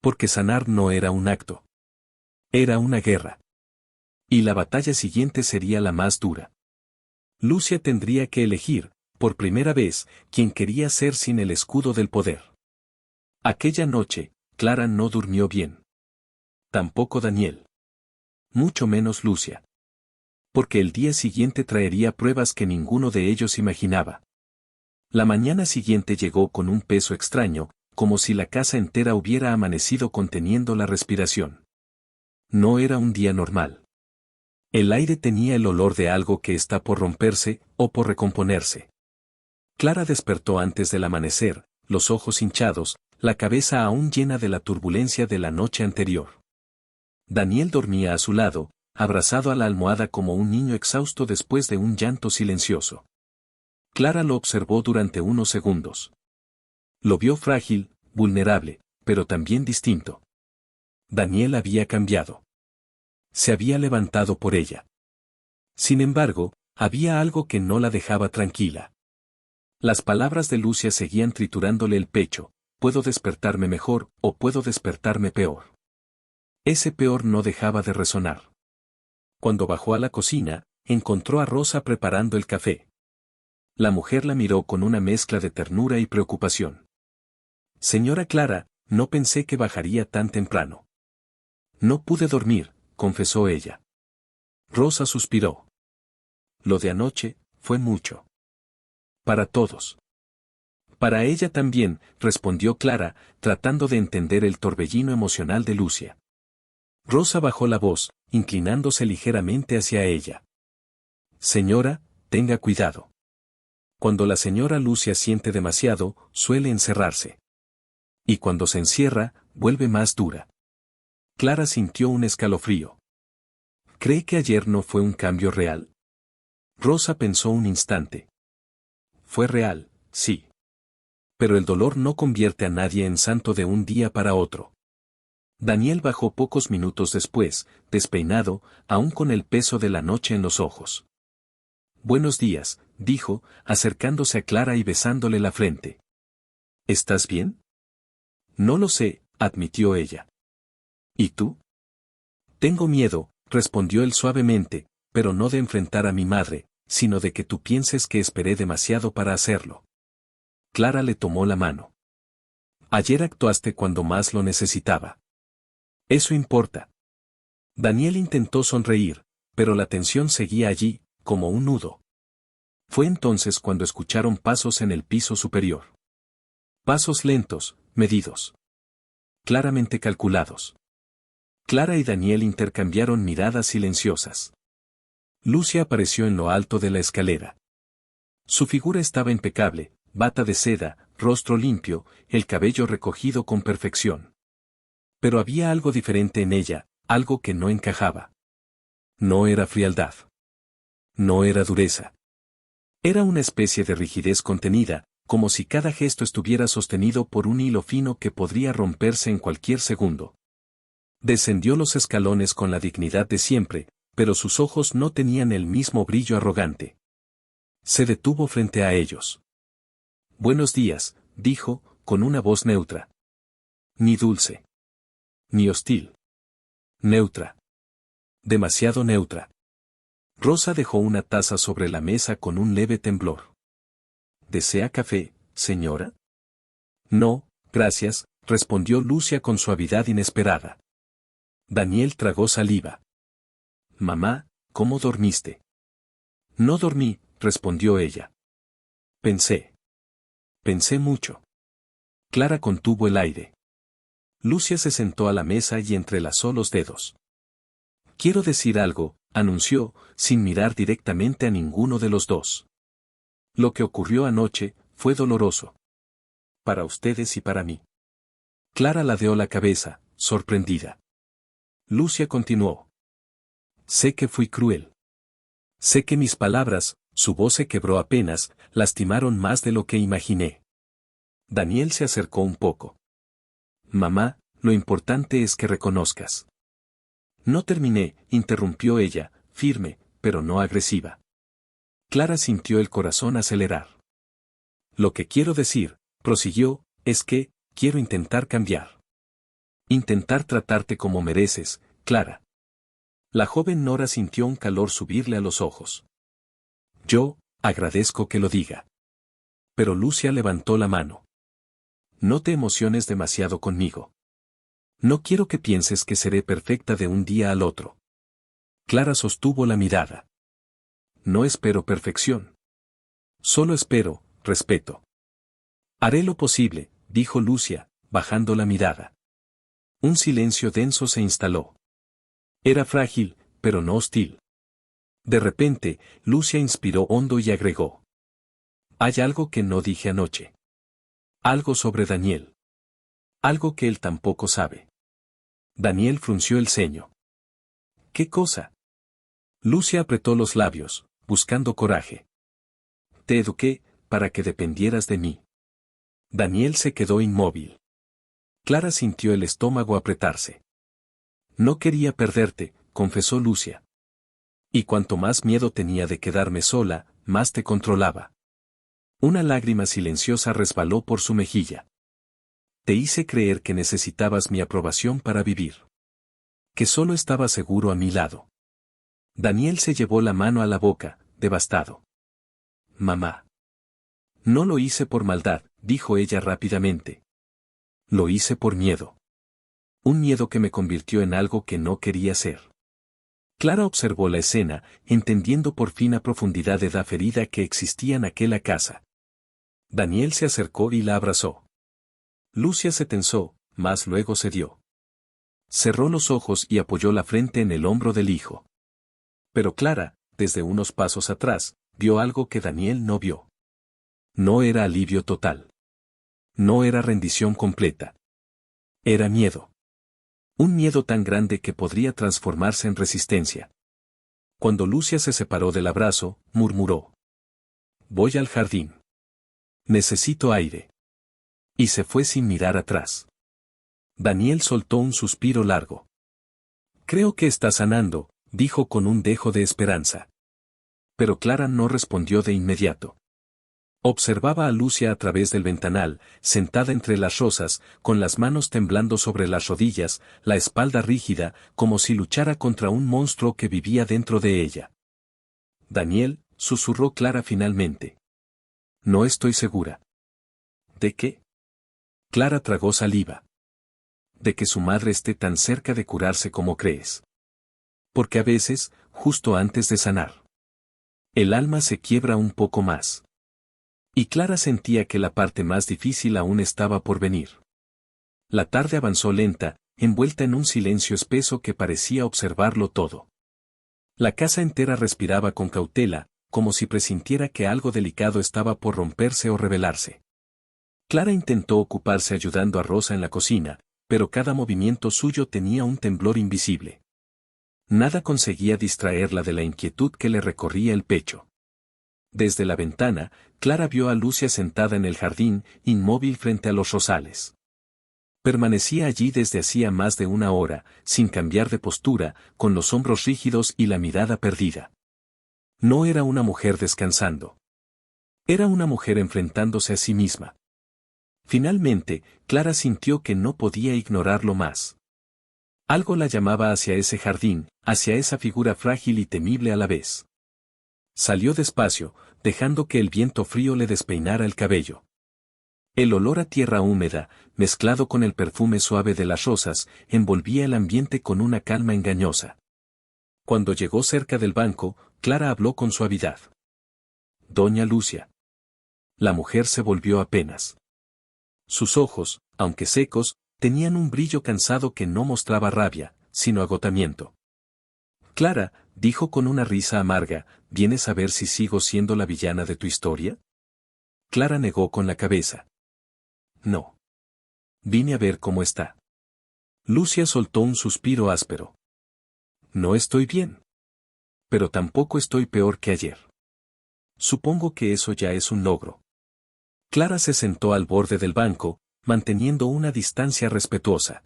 Porque sanar no era un acto. Era una guerra. Y la batalla siguiente sería la más dura. Lucia tendría que elegir, por primera vez, quién quería ser sin el escudo del poder. Aquella noche, Clara no durmió bien. Tampoco Daniel. Mucho menos Lucia. Porque el día siguiente traería pruebas que ninguno de ellos imaginaba. La mañana siguiente llegó con un peso extraño, como si la casa entera hubiera amanecido conteniendo la respiración. No era un día normal. El aire tenía el olor de algo que está por romperse, o por recomponerse. Clara despertó antes del amanecer, los ojos hinchados, la cabeza aún llena de la turbulencia de la noche anterior. Daniel dormía a su lado, abrazado a la almohada como un niño exhausto después de un llanto silencioso. Clara lo observó durante unos segundos. Lo vio frágil, vulnerable, pero también distinto. Daniel había cambiado. Se había levantado por ella. Sin embargo, había algo que no la dejaba tranquila. Las palabras de Lucia seguían triturándole el pecho, puedo despertarme mejor o puedo despertarme peor. Ese peor no dejaba de resonar. Cuando bajó a la cocina, encontró a Rosa preparando el café. La mujer la miró con una mezcla de ternura y preocupación. Señora Clara, no pensé que bajaría tan temprano. No pude dormir, confesó ella. Rosa suspiró. Lo de anoche fue mucho. Para todos. Para ella también, respondió Clara, tratando de entender el torbellino emocional de Lucia. Rosa bajó la voz, inclinándose ligeramente hacia ella. Señora, tenga cuidado. Cuando la señora Lucia siente demasiado, suele encerrarse. Y cuando se encierra, vuelve más dura. Clara sintió un escalofrío. ¿Cree que ayer no fue un cambio real? Rosa pensó un instante. Fue real, sí. Pero el dolor no convierte a nadie en santo de un día para otro. Daniel bajó pocos minutos después, despeinado, aún con el peso de la noche en los ojos. Buenos días, dijo, acercándose a Clara y besándole la frente. ¿Estás bien? No lo sé, admitió ella. ¿Y tú? Tengo miedo, respondió él suavemente, pero no de enfrentar a mi madre, sino de que tú pienses que esperé demasiado para hacerlo. Clara le tomó la mano. Ayer actuaste cuando más lo necesitaba. Eso importa. Daniel intentó sonreír, pero la tensión seguía allí, como un nudo. Fue entonces cuando escucharon pasos en el piso superior. Pasos lentos, medidos. Claramente calculados. Clara y Daniel intercambiaron miradas silenciosas. Lucia apareció en lo alto de la escalera. Su figura estaba impecable, bata de seda, rostro limpio, el cabello recogido con perfección. Pero había algo diferente en ella, algo que no encajaba. No era frialdad. No era dureza. Era una especie de rigidez contenida, como si cada gesto estuviera sostenido por un hilo fino que podría romperse en cualquier segundo. Descendió los escalones con la dignidad de siempre, pero sus ojos no tenían el mismo brillo arrogante. Se detuvo frente a ellos. Buenos días, dijo, con una voz neutra. Ni dulce. Ni hostil. Neutra. Demasiado neutra. Rosa dejó una taza sobre la mesa con un leve temblor. ¿Desea café, señora? No, gracias, respondió Lucia con suavidad inesperada. Daniel tragó saliva. Mamá, ¿cómo dormiste? No dormí, respondió ella. Pensé mucho. Clara contuvo el aire. Lucia se sentó a la mesa y entrelazó los dedos. Quiero decir algo, anunció, sin mirar directamente a ninguno de los dos. Lo que ocurrió anoche fue doloroso. Para ustedes y para mí. Clara ladeó la cabeza, sorprendida. Lucia continuó. Sé que fui cruel. Sé que mis palabras, su voz se quebró apenas, lastimaron más de lo que imaginé. Daniel se acercó un poco. Mamá, lo importante es que reconozcas. No terminé, interrumpió ella, firme, pero no agresiva. Clara sintió el corazón acelerar. Lo que quiero decir, prosiguió, es que, quiero intentar cambiar. Intentar tratarte como mereces, Clara. La joven Nora sintió un calor subirle a los ojos. Yo, agradezco que lo diga. Pero Lucia levantó la mano. No te emociones demasiado conmigo. No quiero que pienses que seré perfecta de un día al otro. Clara sostuvo la mirada. No espero perfección. Solo espero, respeto. Haré lo posible, dijo Lucia, bajando la mirada. Un silencio denso se instaló. Era frágil, pero no hostil. De repente, Lucia inspiró hondo y agregó. Hay algo que no dije anoche. Algo sobre Daniel. Algo que él tampoco sabe. Daniel frunció el ceño. ¿Qué cosa? Lucia apretó los labios, buscando coraje. Te eduqué, para que dependieras de mí. Daniel se quedó inmóvil. Clara sintió el estómago apretarse. No quería perderte, confesó Lucia. Y cuanto más miedo tenía de quedarme sola, más te controlaba. Una lágrima silenciosa resbaló por su mejilla. Te hice creer que necesitabas mi aprobación para vivir. Que solo estaba seguro a mi lado. Daniel se llevó la mano a la boca, devastado. Mamá. No lo hice por maldad, dijo ella rápidamente. Lo hice por miedo. Un miedo que me convirtió en algo que no quería ser. Clara observó la escena, entendiendo por fin a profundidad de la ferida que existía en aquella casa. Daniel se acercó y la abrazó. Lucia se tensó, mas luego cedió. Cerró los ojos y apoyó la frente en el hombro del hijo. Pero Clara, desde unos pasos atrás, vio algo que Daniel no vio. No era alivio total. No era rendición completa. Era miedo. Un miedo tan grande que podría transformarse en resistencia. Cuando Lucia se separó del abrazo, murmuró. Voy al jardín. Necesito aire. Y se fue sin mirar atrás. Daniel soltó un suspiro largo. Creo que está sanando, dijo con un dejo de esperanza. Pero Clara no respondió de inmediato. Observaba a Lucia a través del ventanal, sentada entre las rosas, con las manos temblando sobre las rodillas, la espalda rígida, como si luchara contra un monstruo que vivía dentro de ella. Daniel, susurró Clara finalmente. No estoy segura. ¿De qué? Clara tragó saliva. De que su madre esté tan cerca de curarse como crees. Porque a veces, justo antes de sanar, el alma se quiebra un poco más. Y Clara sentía que la parte más difícil aún estaba por venir. La tarde avanzó lenta, envuelta en un silencio espeso que parecía observarlo todo. La casa entera respiraba con cautela, como si presintiera que algo delicado estaba por romperse o revelarse. Clara intentó ocuparse ayudando a Rosa en la cocina, pero cada movimiento suyo tenía un temblor invisible. Nada conseguía distraerla de la inquietud que le recorría el pecho. Desde la ventana, Clara vio a Lucia sentada en el jardín, inmóvil frente a los rosales. Permanecía allí desde hacía más de una hora, sin cambiar de postura, con los hombros rígidos y la mirada perdida. No era una mujer descansando. Era una mujer enfrentándose a sí misma. Finalmente, Clara sintió que no podía ignorarlo más. Algo la llamaba hacia ese jardín, hacia esa figura frágil y temible a la vez. Salió despacio, dejando que el viento frío le despeinara el cabello. El olor a tierra húmeda, mezclado con el perfume suave de las rosas, envolvía el ambiente con una calma engañosa. Cuando llegó cerca del banco, Clara habló con suavidad. Doña Lucia. La mujer se volvió apenas. Sus ojos, aunque secos, tenían un brillo cansado que no mostraba rabia, sino agotamiento. Clara, dijo con una risa amarga, ¿vienes a ver si sigo siendo la villana de tu historia? Clara negó con la cabeza. No. Vine a ver cómo está. Lucia soltó un suspiro áspero. No estoy bien. Pero tampoco estoy peor que ayer. Supongo que eso ya es un logro. Clara se sentó al borde del banco, manteniendo una distancia respetuosa.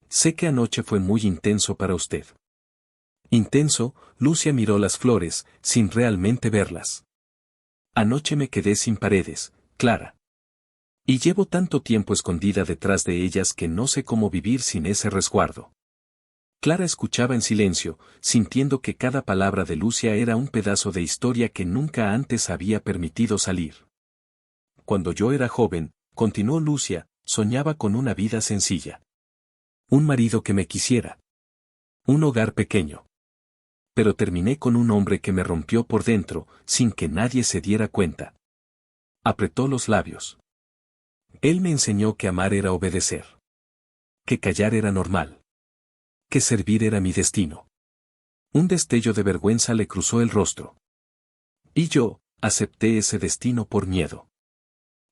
Sé que anoche fue muy intenso para usted. Intenso, Lucia miró las flores, sin realmente verlas. Anoche me quedé sin paredes, Clara. Y llevo tanto tiempo escondida detrás de ellas que no sé cómo vivir sin ese resguardo. Clara escuchaba en silencio, sintiendo que cada palabra de Lucia era un pedazo de historia que nunca antes había permitido salir. Cuando yo era joven, continuó Lucia, soñaba con una vida sencilla. Un marido que me quisiera. Un hogar pequeño. Pero terminé con un hombre que me rompió por dentro, sin que nadie se diera cuenta. Apretó los labios. Él me enseñó que amar era obedecer. Que callar era normal. Que servir era mi destino. Un destello de vergüenza le cruzó el rostro. Y yo, acepté ese destino por miedo.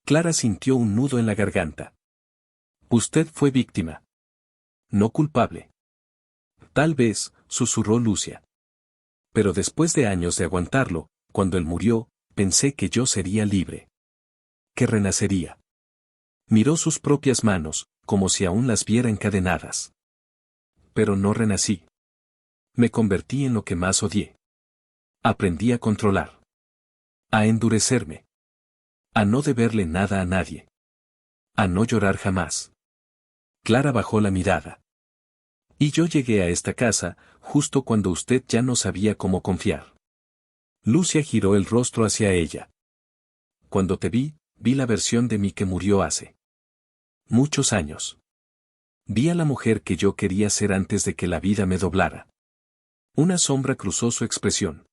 Clara sintió un nudo en la garganta. Usted fue víctima. No culpable. Tal vez, susurró Lucia. Pero después de años de aguantarlo, cuando él murió, pensé que yo sería libre. Que renacería. Miró sus propias manos, como si aún las viera encadenadas. Pero no renací. Me convertí en lo que más odié. Aprendí a controlar. A endurecerme. A no deberle nada a nadie. A no llorar jamás. Clara bajó la mirada. Y yo llegué a esta casa, justo cuando usted ya no sabía cómo confiar. Lucia giró el rostro hacia ella. Cuando te vi, vi la versión de mí que murió hace muchos años. Vi a la mujer que yo quería ser antes de que la vida me doblara. Una sombra cruzó su expresión.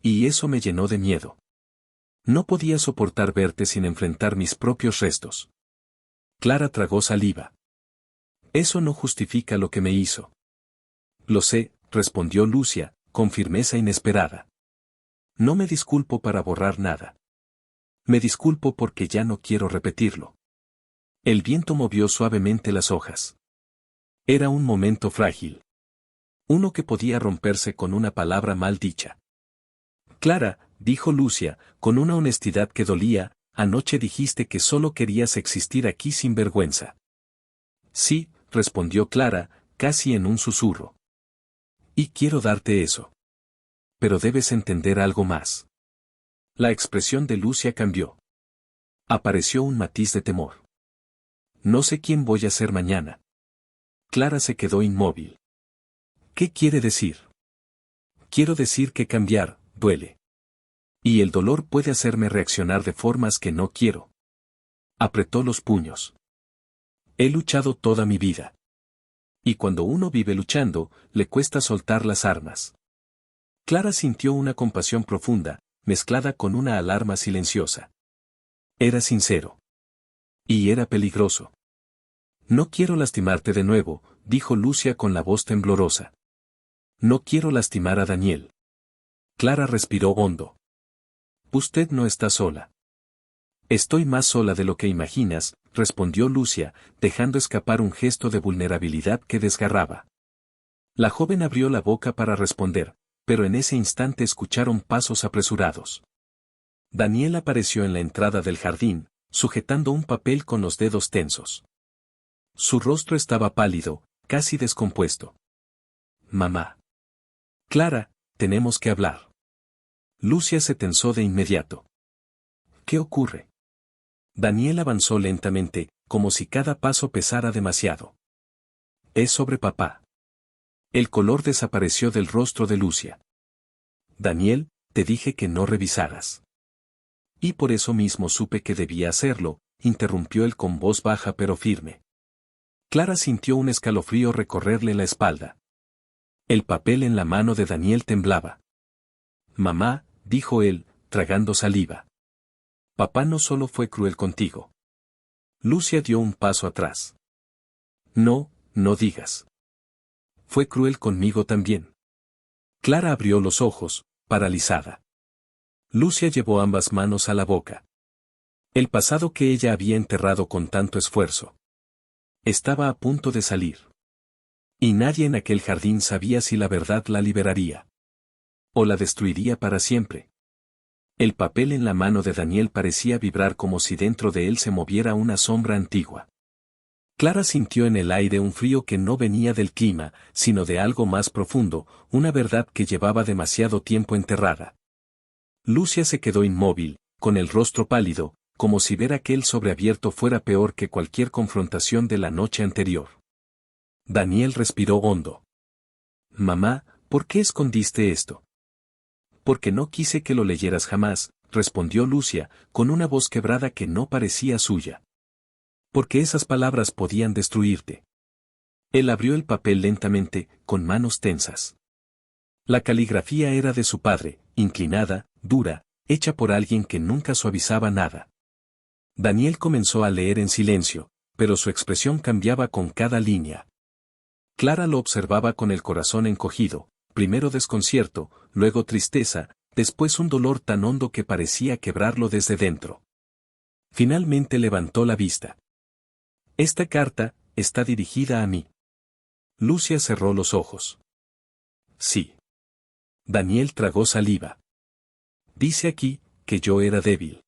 Y eso me llenó de miedo. No podía soportar verte sin enfrentar mis propios restos. Clara tragó saliva. Eso no justifica lo que me hizo. Lo sé, respondió Lucia, con firmeza inesperada. No me disculpo para borrar nada. Me disculpo porque ya no quiero repetirlo. El viento movió suavemente las hojas. Era un momento frágil. Uno que podía romperse con una palabra mal dicha. Clara, dijo Lucia, con una honestidad que dolía, anoche dijiste que solo querías existir aquí sin vergüenza. Sí, respondió Clara, casi en un susurro. Y quiero darte eso. pero debes entender algo más. La expresión de Lucia cambió. Apareció un matiz de temor. No sé quién voy a ser mañana. Clara se quedó inmóvil. ¿Qué quiere decir? Quiero decir que cambiar, duele. Y el dolor puede hacerme reaccionar de formas que no quiero. Apretó los puños. He luchado toda mi vida. Y cuando uno vive luchando, le cuesta soltar las armas. Clara sintió una compasión profunda, mezclada con una alarma silenciosa. Era sincero. Y era peligroso. No quiero lastimarte de nuevo, dijo Lucia con la voz temblorosa. No quiero lastimar a Daniel. Clara respiró hondo. Usted no está sola. Estoy más sola de lo que imaginas, respondió Lucia, dejando escapar un gesto de vulnerabilidad que desgarraba. La joven abrió la boca para responder, pero en ese instante escucharon pasos apresurados. Daniel apareció en la entrada del jardín, sujetando un papel con los dedos tensos. Su rostro estaba pálido, casi descompuesto. Mamá. Clara, tenemos que hablar. Lucia se tensó de inmediato. ¿Qué ocurre? Daniel avanzó lentamente, como si cada paso pesara demasiado. Es sobre papá. El color desapareció del rostro de Lucia. Daniel, te dije que no revisaras. Y por eso mismo supe que debía hacerlo, interrumpió él con voz baja pero firme. Clara sintió un escalofrío recorrerle la espalda. El papel en la mano de Daniel temblaba. Mamá, dijo él, tragando saliva. Papá no solo fue cruel contigo. Lucia dio un paso atrás. No, no digas. Fue cruel conmigo también. Clara abrió los ojos, paralizada. Lucia llevó ambas manos a la boca. El pasado que ella había enterrado con tanto esfuerzo. Estaba a punto de salir. Y nadie en aquel jardín sabía si la verdad la liberaría. O la destruiría para siempre. El papel en la mano de Daniel parecía vibrar como si dentro de él se moviera una sombra antigua. Clara sintió en el aire un frío que no venía del clima, sino de algo más profundo, una verdad que llevaba demasiado tiempo enterrada. Lucia se quedó inmóvil, con el rostro pálido, como si ver aquel sobreabierto fuera peor que cualquier confrontación de la noche anterior. Daniel respiró hondo. Mamá, ¿por qué escondiste esto? Porque no quise que lo leyeras jamás, respondió Lucia, con una voz quebrada que no parecía suya. Porque esas palabras podían destruirte. Él abrió el papel lentamente, con manos tensas. La caligrafía era de su padre, inclinada, dura, hecha por alguien que nunca suavizaba nada. Daniel comenzó a leer en silencio, pero su expresión cambiaba con cada línea. Clara lo observaba con el corazón encogido, primero desconcierto, luego tristeza, después un dolor tan hondo que parecía quebrarlo desde dentro. Finalmente levantó la vista. Esta carta está dirigida a mí. Lucia cerró los ojos. Sí. Daniel tragó saliva. Dice aquí, que yo era débil.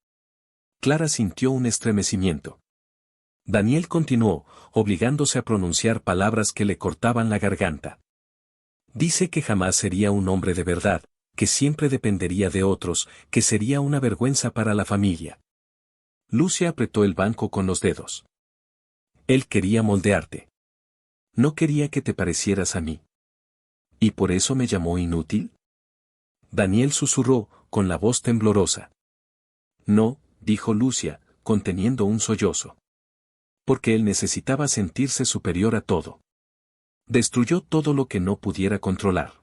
Clara sintió un estremecimiento. Daniel continuó, obligándose a pronunciar palabras que le cortaban la garganta. Dice que jamás sería un hombre de verdad, que siempre dependería de otros, que sería una vergüenza para la familia. Lucia apretó el banco con los dedos. Él quería moldearte. No quería que te parecieras a mí. ¿Y por eso me llamó inútil? Daniel susurró, con la voz temblorosa. No, dijo Lucia, conteniendo un sollozo. Porque él necesitaba sentirse superior a todo. Destruyó todo lo que no pudiera controlar.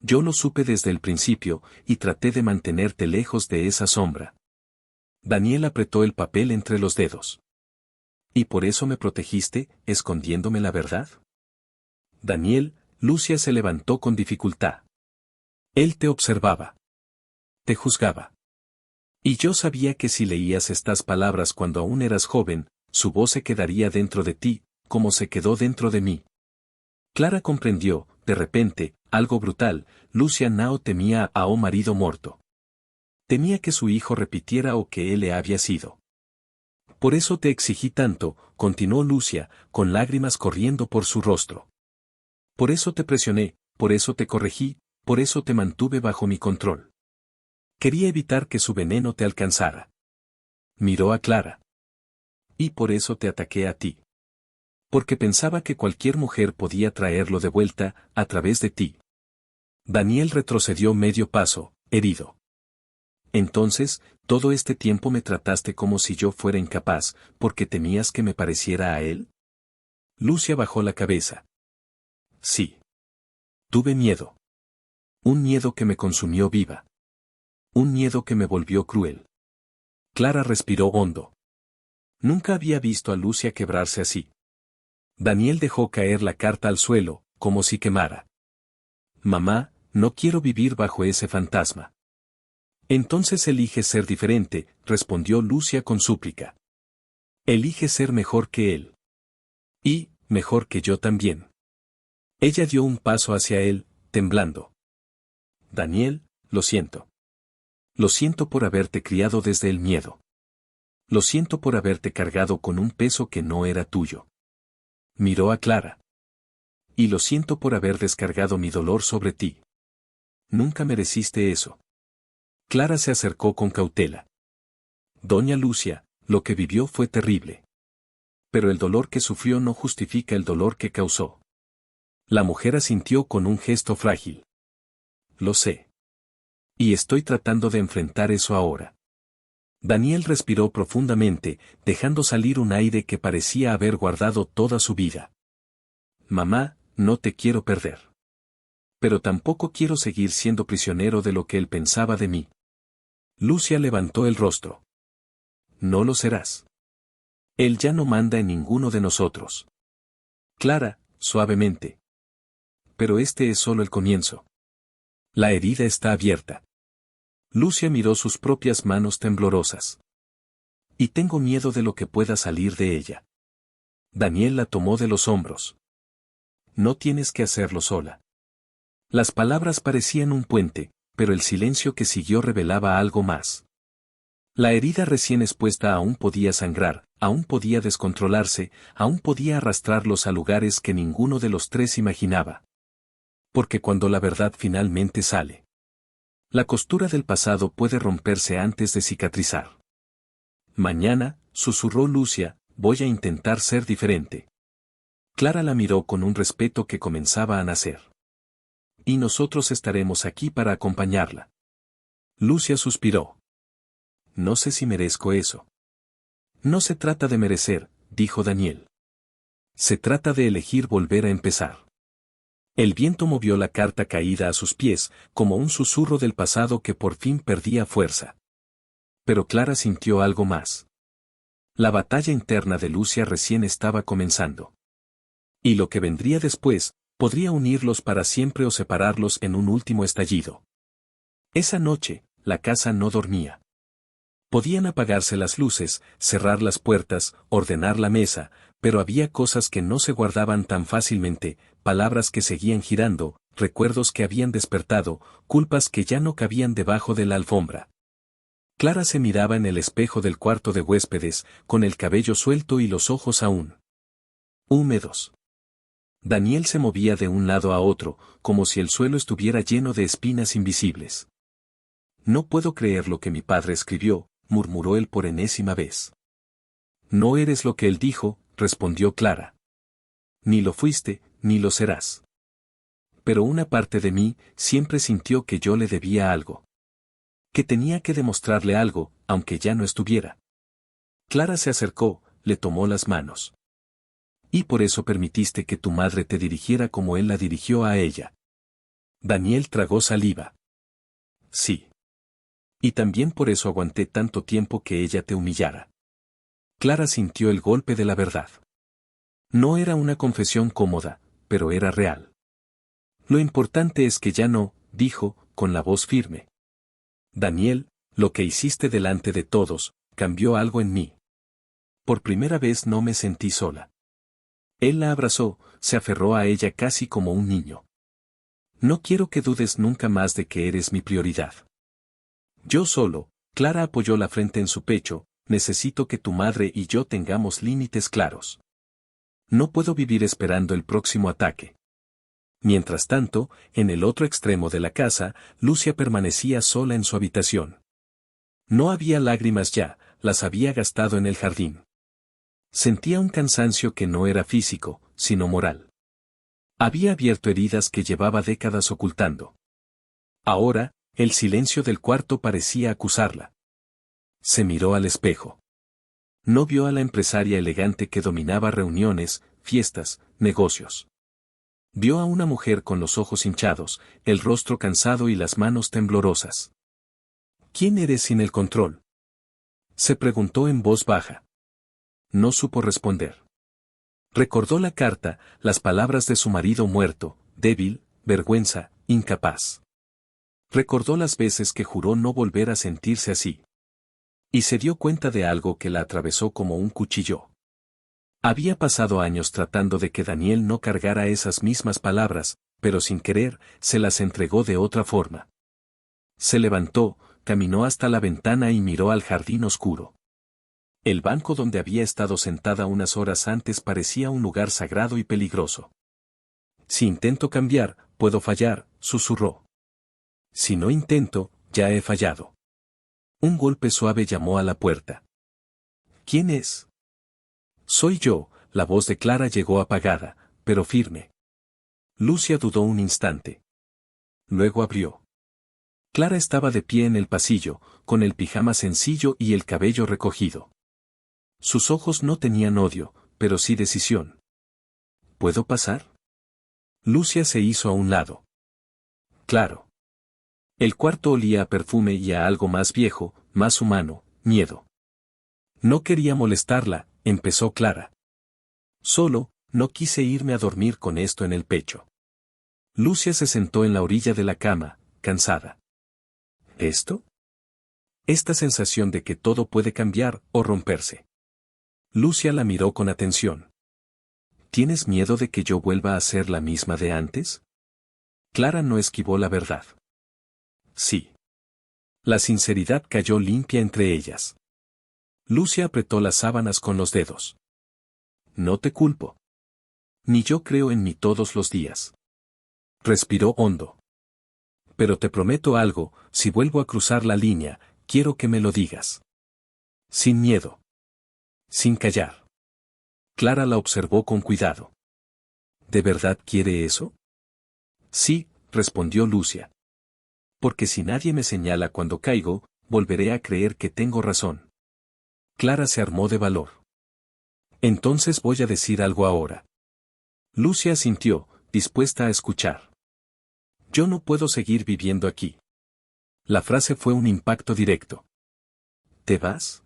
Yo lo supe desde el principio, y traté de mantenerte lejos de esa sombra. Daniel apretó el papel entre los dedos. ¿Y por eso me protegiste, escondiéndome la verdad? Daniel, Lucia se levantó con dificultad. Él te observaba. Te juzgaba. Y yo sabía que si leías estas palabras cuando aún eras joven, su voz se quedaría dentro de ti, como se quedó dentro de mí. Clara comprendió, de repente, algo brutal. Lucia Nao temía a un marido muerto. Temía que su hijo repitiera o que él le había sido. Por eso te exigí tanto, continuó Lucia, con lágrimas corriendo por su rostro. Por eso te presioné, por eso te corregí, Por eso te mantuve bajo mi control. Quería evitar que su veneno te alcanzara. Miró a Clara. Y por eso te ataqué a ti. Porque pensaba que cualquier mujer podía traerlo de vuelta, a través de ti. Daniel retrocedió medio paso, herido. Entonces, todo este tiempo me trataste como si yo fuera incapaz, porque temías que me pareciera a él. Lucia bajó la cabeza. Sí. Tuve miedo. Un miedo que me consumió viva. Un miedo que me volvió cruel. Clara respiró hondo. Nunca había visto a Lucia quebrarse así. Daniel dejó caer la carta al suelo, como si quemara. Mamá, no quiero vivir bajo ese fantasma. Entonces elige ser diferente, respondió Lucia con súplica. Elige ser mejor que él. Y, mejor que yo también. Ella dio un paso hacia él, temblando. Daniel, lo siento. Lo siento por haberte criado desde el miedo. Lo siento por haberte cargado con un peso que no era tuyo. Miró a Clara. Y lo siento por haber descargado mi dolor sobre ti. Nunca mereciste eso. Clara se acercó con cautela. Doña Lucia, lo que vivió fue terrible. Pero el dolor que sufrió no justifica el dolor que causó. La mujer asintió con un gesto frágil. Lo sé. Y estoy tratando de enfrentar eso ahora. Daniel respiró profundamente, dejando salir un aire que parecía haber guardado toda su vida. Mamá, no te quiero perder. Pero tampoco quiero seguir siendo prisionero de lo que él pensaba de mí. Lucia levantó el rostro. No lo serás. Él ya no manda en ninguno de nosotros. Clara, suavemente. Pero este es solo el comienzo. La herida está abierta. Lucia miró sus propias manos temblorosas. Y tengo miedo de lo que pueda salir de ella. Daniel la tomó de los hombros. No tienes que hacerlo sola. Las palabras parecían un puente, pero el silencio que siguió revelaba algo más. La herida recién expuesta aún podía sangrar, aún podía descontrolarse, aún podía arrastrarlos a lugares que ninguno de los tres imaginaba. Porque cuando la verdad finalmente sale, la costura del pasado puede romperse antes de cicatrizar. Mañana, susurró Lucia, voy a intentar ser diferente. Clara la miró con un respeto que comenzaba a nacer. Y nosotros estaremos aquí para acompañarla. Lucia suspiró. No sé si merezco eso. No se trata de merecer, dijo Daniel. Se trata de elegir volver a empezar. El viento movió la carta caída a sus pies, como un susurro del pasado que por fin perdía fuerza. Pero Clara sintió algo más. La batalla interna de Lucia recién estaba comenzando. Y lo que vendría después, podría unirlos para siempre o separarlos en un último estallido. Esa noche, la casa no dormía. Podían apagarse las luces, cerrar las puertas, ordenar la mesa, pero había cosas que no se guardaban tan fácilmente, palabras que seguían girando, recuerdos que habían despertado, culpas que ya no cabían debajo de la alfombra. Clara se miraba en el espejo del cuarto de huéspedes, con el cabello suelto y los ojos aún húmedos. Daniel se movía de un lado a otro, como si el suelo estuviera lleno de espinas invisibles. No puedo creer lo que mi padre escribió, murmuró él por enésima vez. No eres lo que él dijo, respondió Clara. Ni lo fuiste, ni lo serás. Pero una parte de mí siempre sintió que yo le debía algo. Que tenía que demostrarle algo, aunque ya no estuviera. Clara se acercó, le tomó las manos. Y por eso permitiste que tu madre te dirigiera como él la dirigió a ella. Daniel tragó saliva. Sí. Y también por eso aguanté tanto tiempo que ella te humillara. Clara sintió el golpe de la verdad. No era una confesión cómoda, pero era real. Lo importante es que ya no, dijo, con la voz firme. Daniel, lo que hiciste delante de todos, cambió algo en mí. Por primera vez no me sentí sola. Él la abrazó, se aferró a ella casi como un niño. No quiero que dudes nunca más de que eres mi prioridad. Yo solo, Clara apoyó la frente en su pecho, necesito que tu madre y yo tengamos límites claros. No puedo vivir esperando el próximo ataque. Mientras tanto, en el otro extremo de la casa, Lucia permanecía sola en su habitación. No había lágrimas ya, las había gastado en el jardín. Sentía un cansancio que no era físico, sino moral. Había abierto heridas que llevaba décadas ocultando. Ahora, el silencio del cuarto parecía acusarla. Se miró al espejo. No vio a la empresaria elegante que dominaba reuniones, fiestas, negocios. Vio a una mujer con los ojos hinchados, el rostro cansado y las manos temblorosas. ¿Quién eres sin el control?, se preguntó en voz baja. No supo responder. Recordó la carta, las palabras de su marido muerto, débil, vergüenza, incapaz. Recordó las veces que juró no volver a sentirse así. Y se dio cuenta de algo que la atravesó como un cuchillo. Había pasado años tratando de que Daniel no cargara esas mismas palabras, pero sin querer, se las entregó de otra forma. Se levantó, caminó hasta la ventana y miró al jardín oscuro. El banco donde había estado sentada unas horas antes parecía un lugar sagrado y peligroso. Si intento cambiar, puedo fallar, susurró. Si no intento, ya he fallado. Un golpe suave llamó a la puerta. ¿Quién es? Soy yo, la voz de Clara llegó apagada, pero firme. Lucia dudó un instante. Luego abrió. Clara estaba de pie en el pasillo, con el pijama sencillo y el cabello recogido. Sus ojos no tenían odio, pero sí decisión. ¿Puedo pasar? Lucia se hizo a un lado. Claro. El cuarto olía a perfume y a algo más viejo, más humano, miedo. No quería molestarla, empezó Clara. Solo, no quise irme a dormir con esto en el pecho. Lucia se sentó en la orilla de la cama, cansada. ¿Esto? Esta sensación de que todo puede cambiar o romperse. Lucia la miró con atención. ¿Tienes miedo de que yo vuelva a ser la misma de antes? Clara no esquivó la verdad. Sí. La sinceridad cayó limpia entre ellas. Lucia apretó las sábanas con los dedos. No te culpo. Ni yo creo en mí todos los días. Respiró hondo. Pero te prometo algo, si vuelvo a cruzar la línea, quiero que me lo digas. Sin miedo. Sin callar. Clara la observó con cuidado. ¿De verdad quiere eso? Sí, respondió Lucia. Porque si nadie me señala cuando caigo, volveré a creer que tengo razón. Clara se armó de valor. Entonces voy a decir algo ahora. Lucia asintió, dispuesta a escuchar. Yo no puedo seguir viviendo aquí. La frase fue un impacto directo. ¿Te vas?,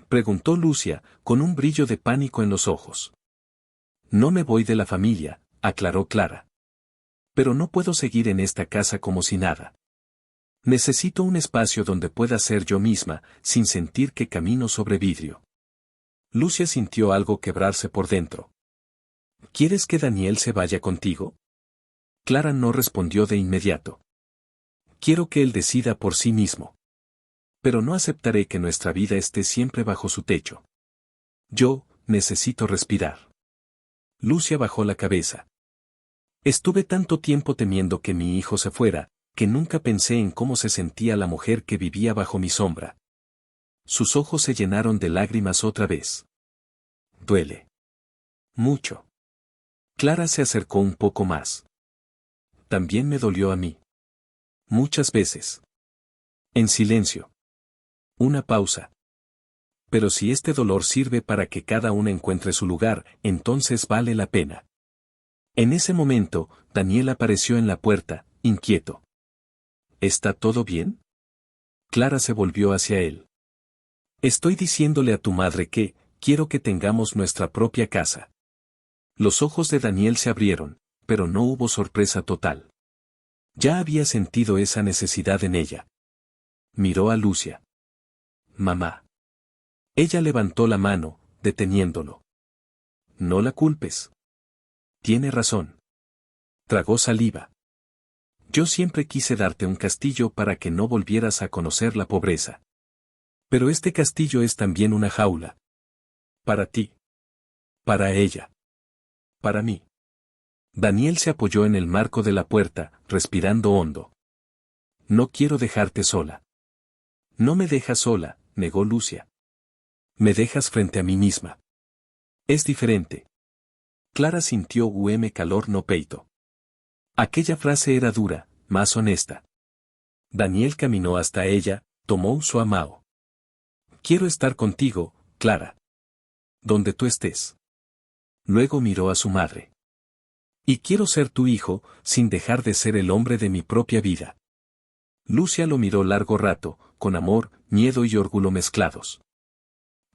preguntó Lucia, con un brillo de pánico en los ojos. No me voy de la familia, aclaró Clara. Pero no puedo seguir en esta casa como si nada. Necesito un espacio donde pueda ser yo misma, sin sentir que camino sobre vidrio. Lucia sintió algo quebrarse por dentro. ¿Quieres que Daniel se vaya contigo? Clara no respondió de inmediato. Quiero que él decida por sí mismo. Pero no aceptaré que nuestra vida esté siempre bajo su techo. Yo, necesito respirar. Lucia bajó la cabeza. Estuve tanto tiempo temiendo que mi hijo se fuera, que nunca pensé en cómo se sentía la mujer que vivía bajo mi sombra. Sus ojos se llenaron de lágrimas otra vez. Duele. Mucho. Clara se acercó un poco más. También me dolió a mí. Muchas veces. En silencio. Una pausa. Pero si este dolor sirve para que cada una encuentre su lugar, entonces vale la pena. En ese momento, Daniel apareció en la puerta, inquieto. ¿Está todo bien? Clara se volvió hacia él. Estoy diciéndole a tu madre que, quiero que tengamos nuestra propia casa. Los ojos de Daniel se abrieron, pero no hubo sorpresa total. Ya había sentido esa necesidad en ella. Miró a Lucia. Mamá. Ella levantó la mano, deteniéndolo. No la culpes. Tiene razón. Tragó saliva. Yo siempre quise darte un castillo para que no volvieras a conocer la pobreza. Pero este castillo es también una jaula. Para ti. Para ella. Para mí. Daniel se apoyó en el marco de la puerta, respirando hondo. No quiero dejarte sola. No me dejas sola, negó Lucia. Me dejas frente a mí misma. Es diferente. Clara sintió calor no peito. Aquella frase era dura, más honesta. Daniel caminó hasta ella, tomó su mano. Quiero estar contigo, Clara. Donde tú estés. Luego miró a su madre. Y quiero ser tu hijo, sin dejar de ser el hombre de mi propia vida. Lucia lo miró largo rato, con amor, miedo y orgullo mezclados.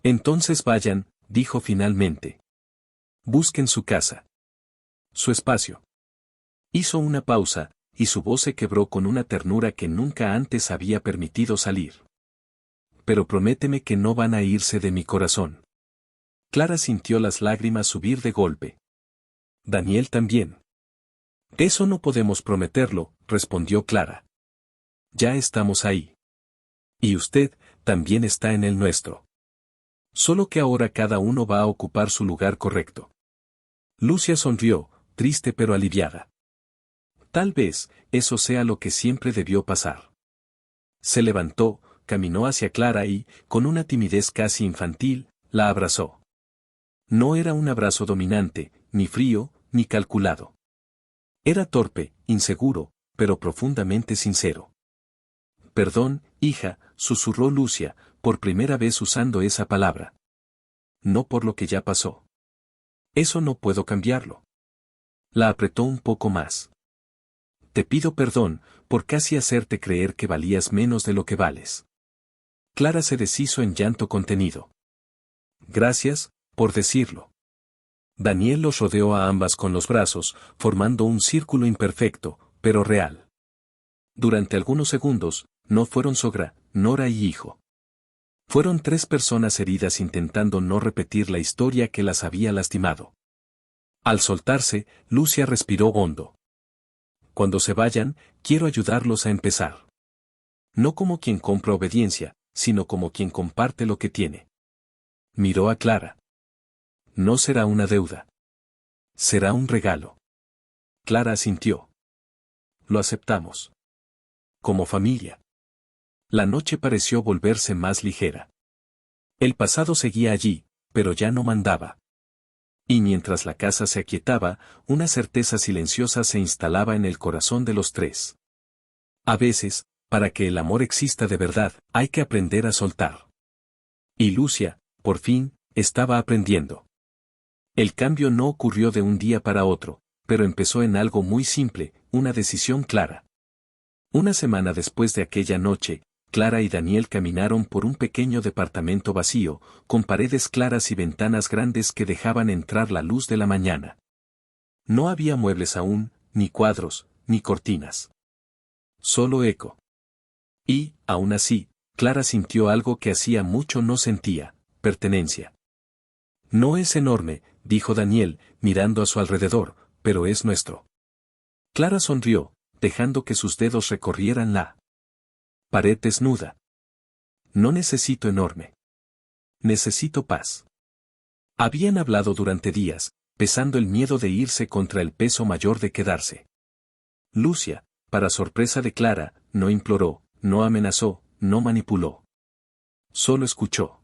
Entonces vayan, dijo finalmente. Busquen su casa. Su espacio. Hizo una pausa, y su voz se quebró con una ternura que nunca antes había permitido salir. Pero prométeme que no van a irse de mi corazón. Clara sintió las lágrimas subir de golpe. Daniel también. Eso no podemos prometerlo, respondió Clara. Ya estamos ahí. Y usted, también está en el nuestro. Solo que ahora cada uno va a ocupar su lugar correcto. Lucia sonrió, triste pero aliviada. Tal vez, eso sea lo que siempre debió pasar. Se levantó, caminó hacia Clara y, con una timidez casi infantil, la abrazó. No era un abrazo dominante, ni frío, ni calculado. Era torpe, inseguro, pero profundamente sincero. Perdón, hija, susurró Lucia, por primera vez usando esa palabra. No por lo que ya pasó. Eso no puedo cambiarlo. La apretó un poco más. Te pido perdón, por casi hacerte creer que valías menos de lo que vales. Clara se deshizo en llanto contenido. Gracias, por decirlo. Daniel los rodeó a ambas con los brazos, formando un círculo imperfecto, pero real. Durante algunos segundos, no fueron sogra, nora y hijo. Fueron 3 personas heridas intentando no repetir la historia que las había lastimado. Al soltarse, Lucia respiró hondo. Cuando se vayan, quiero ayudarlos a empezar. No como quien compra obediencia, sino como quien comparte lo que tiene. Miró a Clara. No será una deuda. Será un regalo. Clara asintió. Lo aceptamos. Como familia. La noche pareció volverse más ligera. El pasado seguía allí, pero ya no mandaba. Y mientras la casa se aquietaba, una certeza silenciosa se instalaba en el corazón de los 3. A veces, para que el amor exista de verdad, hay que aprender a soltar. Y Lucia, por fin, estaba aprendiendo. El cambio no ocurrió de un día para otro, pero empezó en algo muy simple, una decisión clara. Una semana después de aquella noche, Clara y Daniel caminaron por un pequeño departamento vacío, con paredes claras y ventanas grandes que dejaban entrar la luz de la mañana. No había muebles aún, ni cuadros, ni cortinas. Solo eco. Y, aún así, Clara sintió algo que hacía mucho no sentía, pertenencia. No es enorme, dijo Daniel, mirando a su alrededor, pero es nuestro. Clara sonrió, dejando que sus dedos recorrieran la pared desnuda. No necesito enorme. Necesito paz. Habían hablado durante días, pesando el miedo de irse contra el peso mayor de quedarse. Lucia, para sorpresa de Clara, no imploró, no amenazó, no manipuló. Solo escuchó.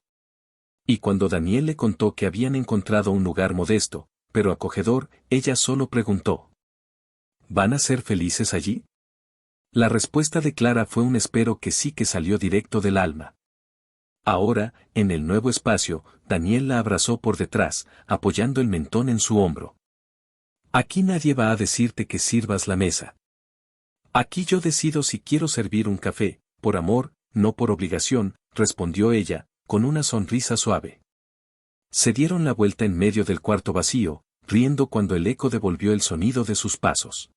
Y cuando Daniel le contó que habían encontrado un lugar modesto, pero acogedor, ella solo preguntó: ¿van a ser felices allí? La respuesta de Clara fue un espero que sí que salió directo del alma. Ahora, en el nuevo espacio, Daniel la abrazó por detrás, apoyando el mentón en su hombro. Aquí nadie va a decirte que sirvas la mesa. Aquí yo decido si quiero servir un café, por amor, no por obligación, respondió ella, con una sonrisa suave. Se dieron la vuelta en medio del cuarto vacío, riendo cuando el eco devolvió el sonido de sus pasos.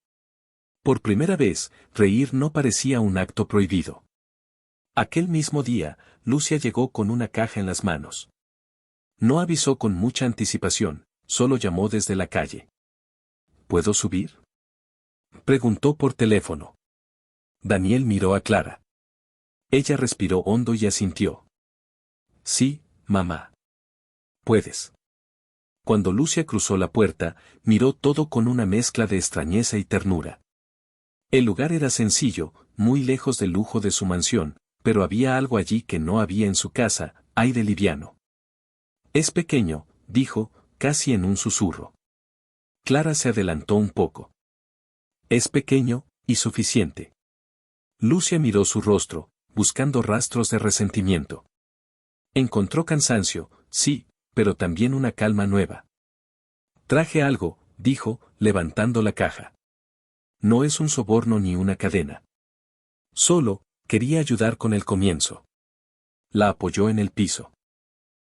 Por primera vez, reír no parecía un acto prohibido. Aquel mismo día, Lucia llegó con una caja en las manos. No avisó con mucha anticipación, solo llamó desde la calle. ¿Puedo subir?, preguntó por teléfono. Daniel miró a Clara. Ella respiró hondo y asintió. Sí, mamá. Puedes. Cuando Lucia cruzó la puerta, miró todo con una mezcla de extrañeza y ternura. El lugar era sencillo, muy lejos del lujo de su mansión, pero había algo allí que no había en su casa, aire liviano. Es pequeño, dijo, casi en un susurro. Clara se adelantó un poco. Es pequeño, y suficiente. Lucia miró su rostro, buscando rastros de resentimiento. Encontró cansancio, sí, pero también una calma nueva. Traje algo, dijo, levantando la caja. No es un soborno ni una cadena. Solo, quería ayudar con el comienzo. La apoyó en el piso.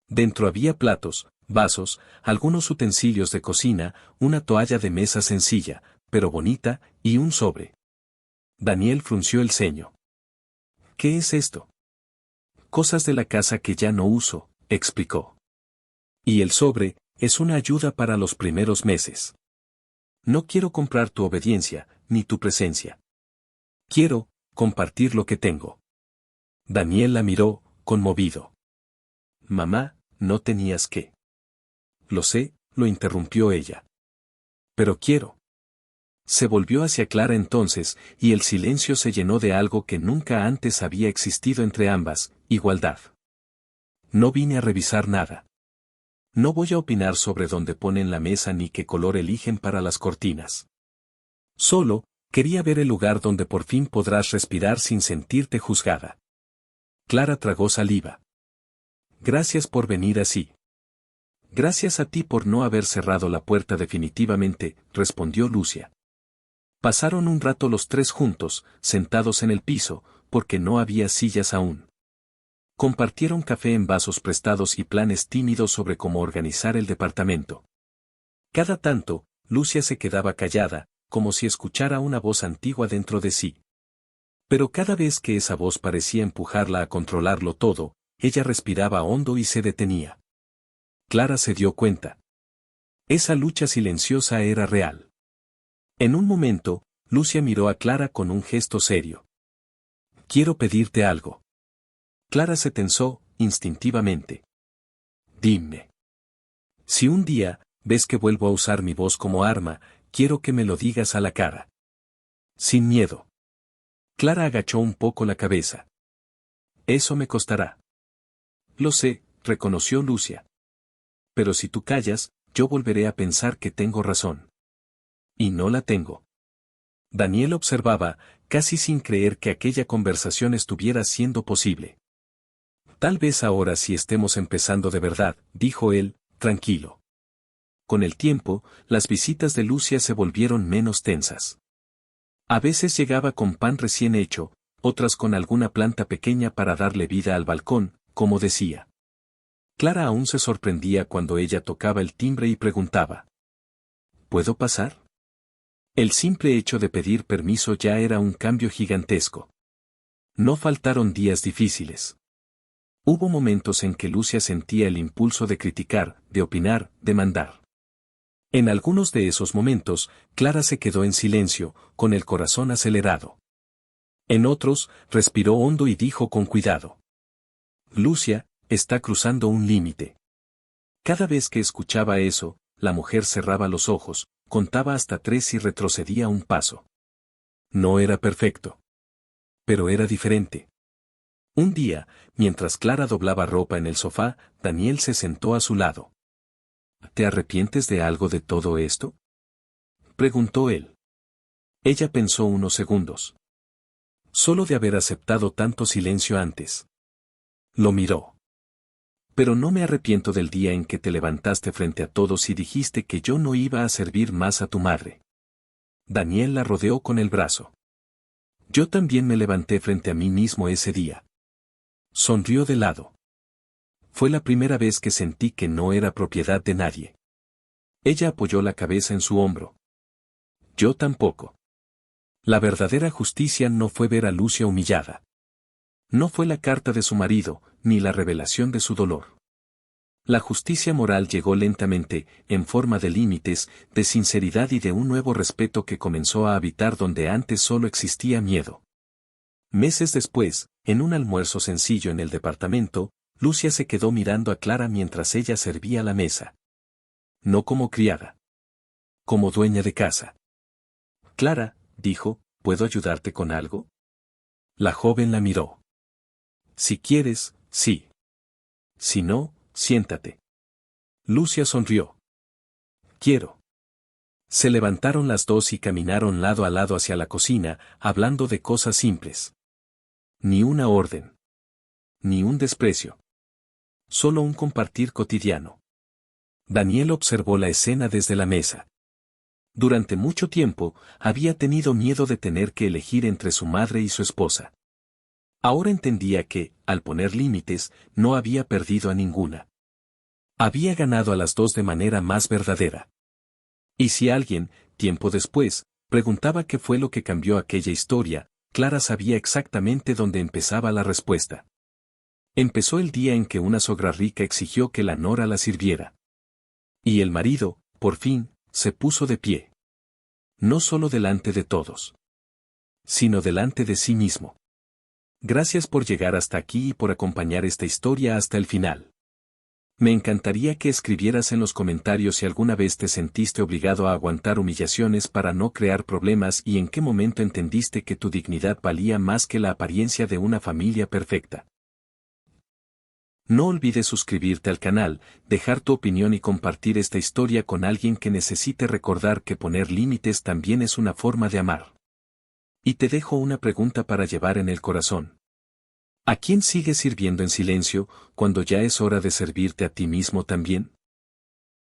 Dentro había platos, vasos, algunos utensilios de cocina, una toalla de mesa sencilla, pero bonita, y un sobre. Daniel frunció el ceño. ¿Qué es esto? Cosas de la casa que ya no uso, explicó. Y el sobre, es una ayuda para los primeros meses. No quiero comprar tu obediencia, ni tu presencia. Quiero, compartir lo que tengo. Daniel la miró, conmovido. Mamá, no tenías que. Lo sé, lo interrumpió ella. Pero quiero. Se volvió hacia Clara entonces, y el silencio se llenó de algo que nunca antes había existido entre ambas, igualdad. No vine a revisar nada. No voy a opinar sobre dónde ponen la mesa ni qué color eligen para las cortinas. Solo, quería ver el lugar donde por fin podrás respirar sin sentirte juzgada. Clara tragó saliva. Gracias por venir así. Gracias a ti por no haber cerrado la puerta definitivamente, respondió Lucia. Pasaron un rato los tres juntos, sentados en el piso, porque no había sillas aún. Compartieron café en vasos prestados y planes tímidos sobre cómo organizar el departamento. Cada tanto, Lucia se quedaba callada, como si escuchara una voz antigua dentro de sí. Pero cada vez que esa voz parecía empujarla a controlarlo todo, ella respiraba hondo y se detenía. Clara se dio cuenta. Esa lucha silenciosa era real. En un momento, Lucia miró a Clara con un gesto serio. Quiero pedirte algo. Clara se tensó, instintivamente. Dime. Si un día, ves que vuelvo a usar mi voz como arma, quiero que me lo digas a la cara. Sin miedo. Clara agachó un poco la cabeza. Eso me costará. Lo sé, reconoció Lucia. Pero si tú callas, yo volveré a pensar que tengo razón. Y no la tengo. Daniel observaba, casi sin creer que aquella conversación estuviera siendo posible. Tal vez ahora sí estemos empezando de verdad, dijo él, tranquilo. Con el tiempo, las visitas de Lucia se volvieron menos tensas. A veces llegaba con pan recién hecho, otras con alguna planta pequeña para darle vida al balcón, como decía. Clara aún se sorprendía cuando ella tocaba el timbre y preguntaba. ¿Puedo pasar? El simple hecho de pedir permiso ya era un cambio gigantesco. No faltaron días difíciles. Hubo momentos en que Lucia sentía el impulso de criticar, de opinar, de mandar. En algunos de esos momentos, Clara se quedó en silencio, con el corazón acelerado. En otros, respiró hondo y dijo con cuidado. Lucia, está cruzando un límite. Cada vez que escuchaba eso, la mujer cerraba los ojos, contaba hasta 3 y retrocedía un paso. No era perfecto. Pero era diferente. Un día, mientras Clara doblaba ropa en el sofá, Daniel se sentó a su lado. ¿Te arrepientes de algo de todo esto? Preguntó él. Ella pensó unos segundos. Solo de haber aceptado tanto silencio antes. Lo miró. Pero no me arrepiento del día en que te levantaste frente a todos y dijiste que yo no iba a servir más a tu madre. Daniel la rodeó con el brazo. Yo también me levanté frente a mí mismo ese día. Sonrió de lado. Fue la primera vez que sentí que no era propiedad de nadie. Ella apoyó la cabeza en su hombro. Yo tampoco. La verdadera justicia no fue ver a Lucia humillada. No fue la carta de su marido, ni la revelación de su dolor. La justicia moral llegó lentamente, en forma de límites, de sinceridad y de un nuevo respeto que comenzó a habitar donde antes solo existía miedo. Meses después, en un almuerzo sencillo en el departamento, Lucia se quedó mirando a Clara mientras ella servía la mesa. No como criada. Como dueña de casa. Clara, dijo, ¿puedo ayudarte con algo? La joven la miró. Si quieres, sí. Si no, siéntate. Lucia sonrió. Quiero. Se levantaron las dos y caminaron lado a lado hacia la cocina, hablando de cosas simples. Ni una orden. Ni un desprecio. Solo un compartir cotidiano. Daniel observó la escena desde la mesa. Durante mucho tiempo, había tenido miedo de tener que elegir entre su madre y su esposa. Ahora entendía que, al poner límites, no había perdido a ninguna. Había ganado a las dos de manera más verdadera. Y si alguien, tiempo después, preguntaba qué fue lo que cambió aquella historia, Clara sabía exactamente dónde empezaba la respuesta. Empezó el día en que una sogra rica exigió que la nora la sirviera. Y el marido, por fin, se puso de pie. No solo delante de todos, sino delante de sí mismo. Gracias por llegar hasta aquí y por acompañar esta historia hasta el final. Me encantaría que escribieras en los comentarios si alguna vez te sentiste obligado a aguantar humillaciones para no crear problemas y en qué momento entendiste que tu dignidad valía más que la apariencia de una familia perfecta. No olvides suscribirte al canal, dejar tu opinión y compartir esta historia con alguien que necesite recordar que poner límites también es una forma de amar. Y te dejo una pregunta para llevar en el corazón. ¿A quién sigues sirviendo en silencio cuando ya es hora de servirte a ti mismo también?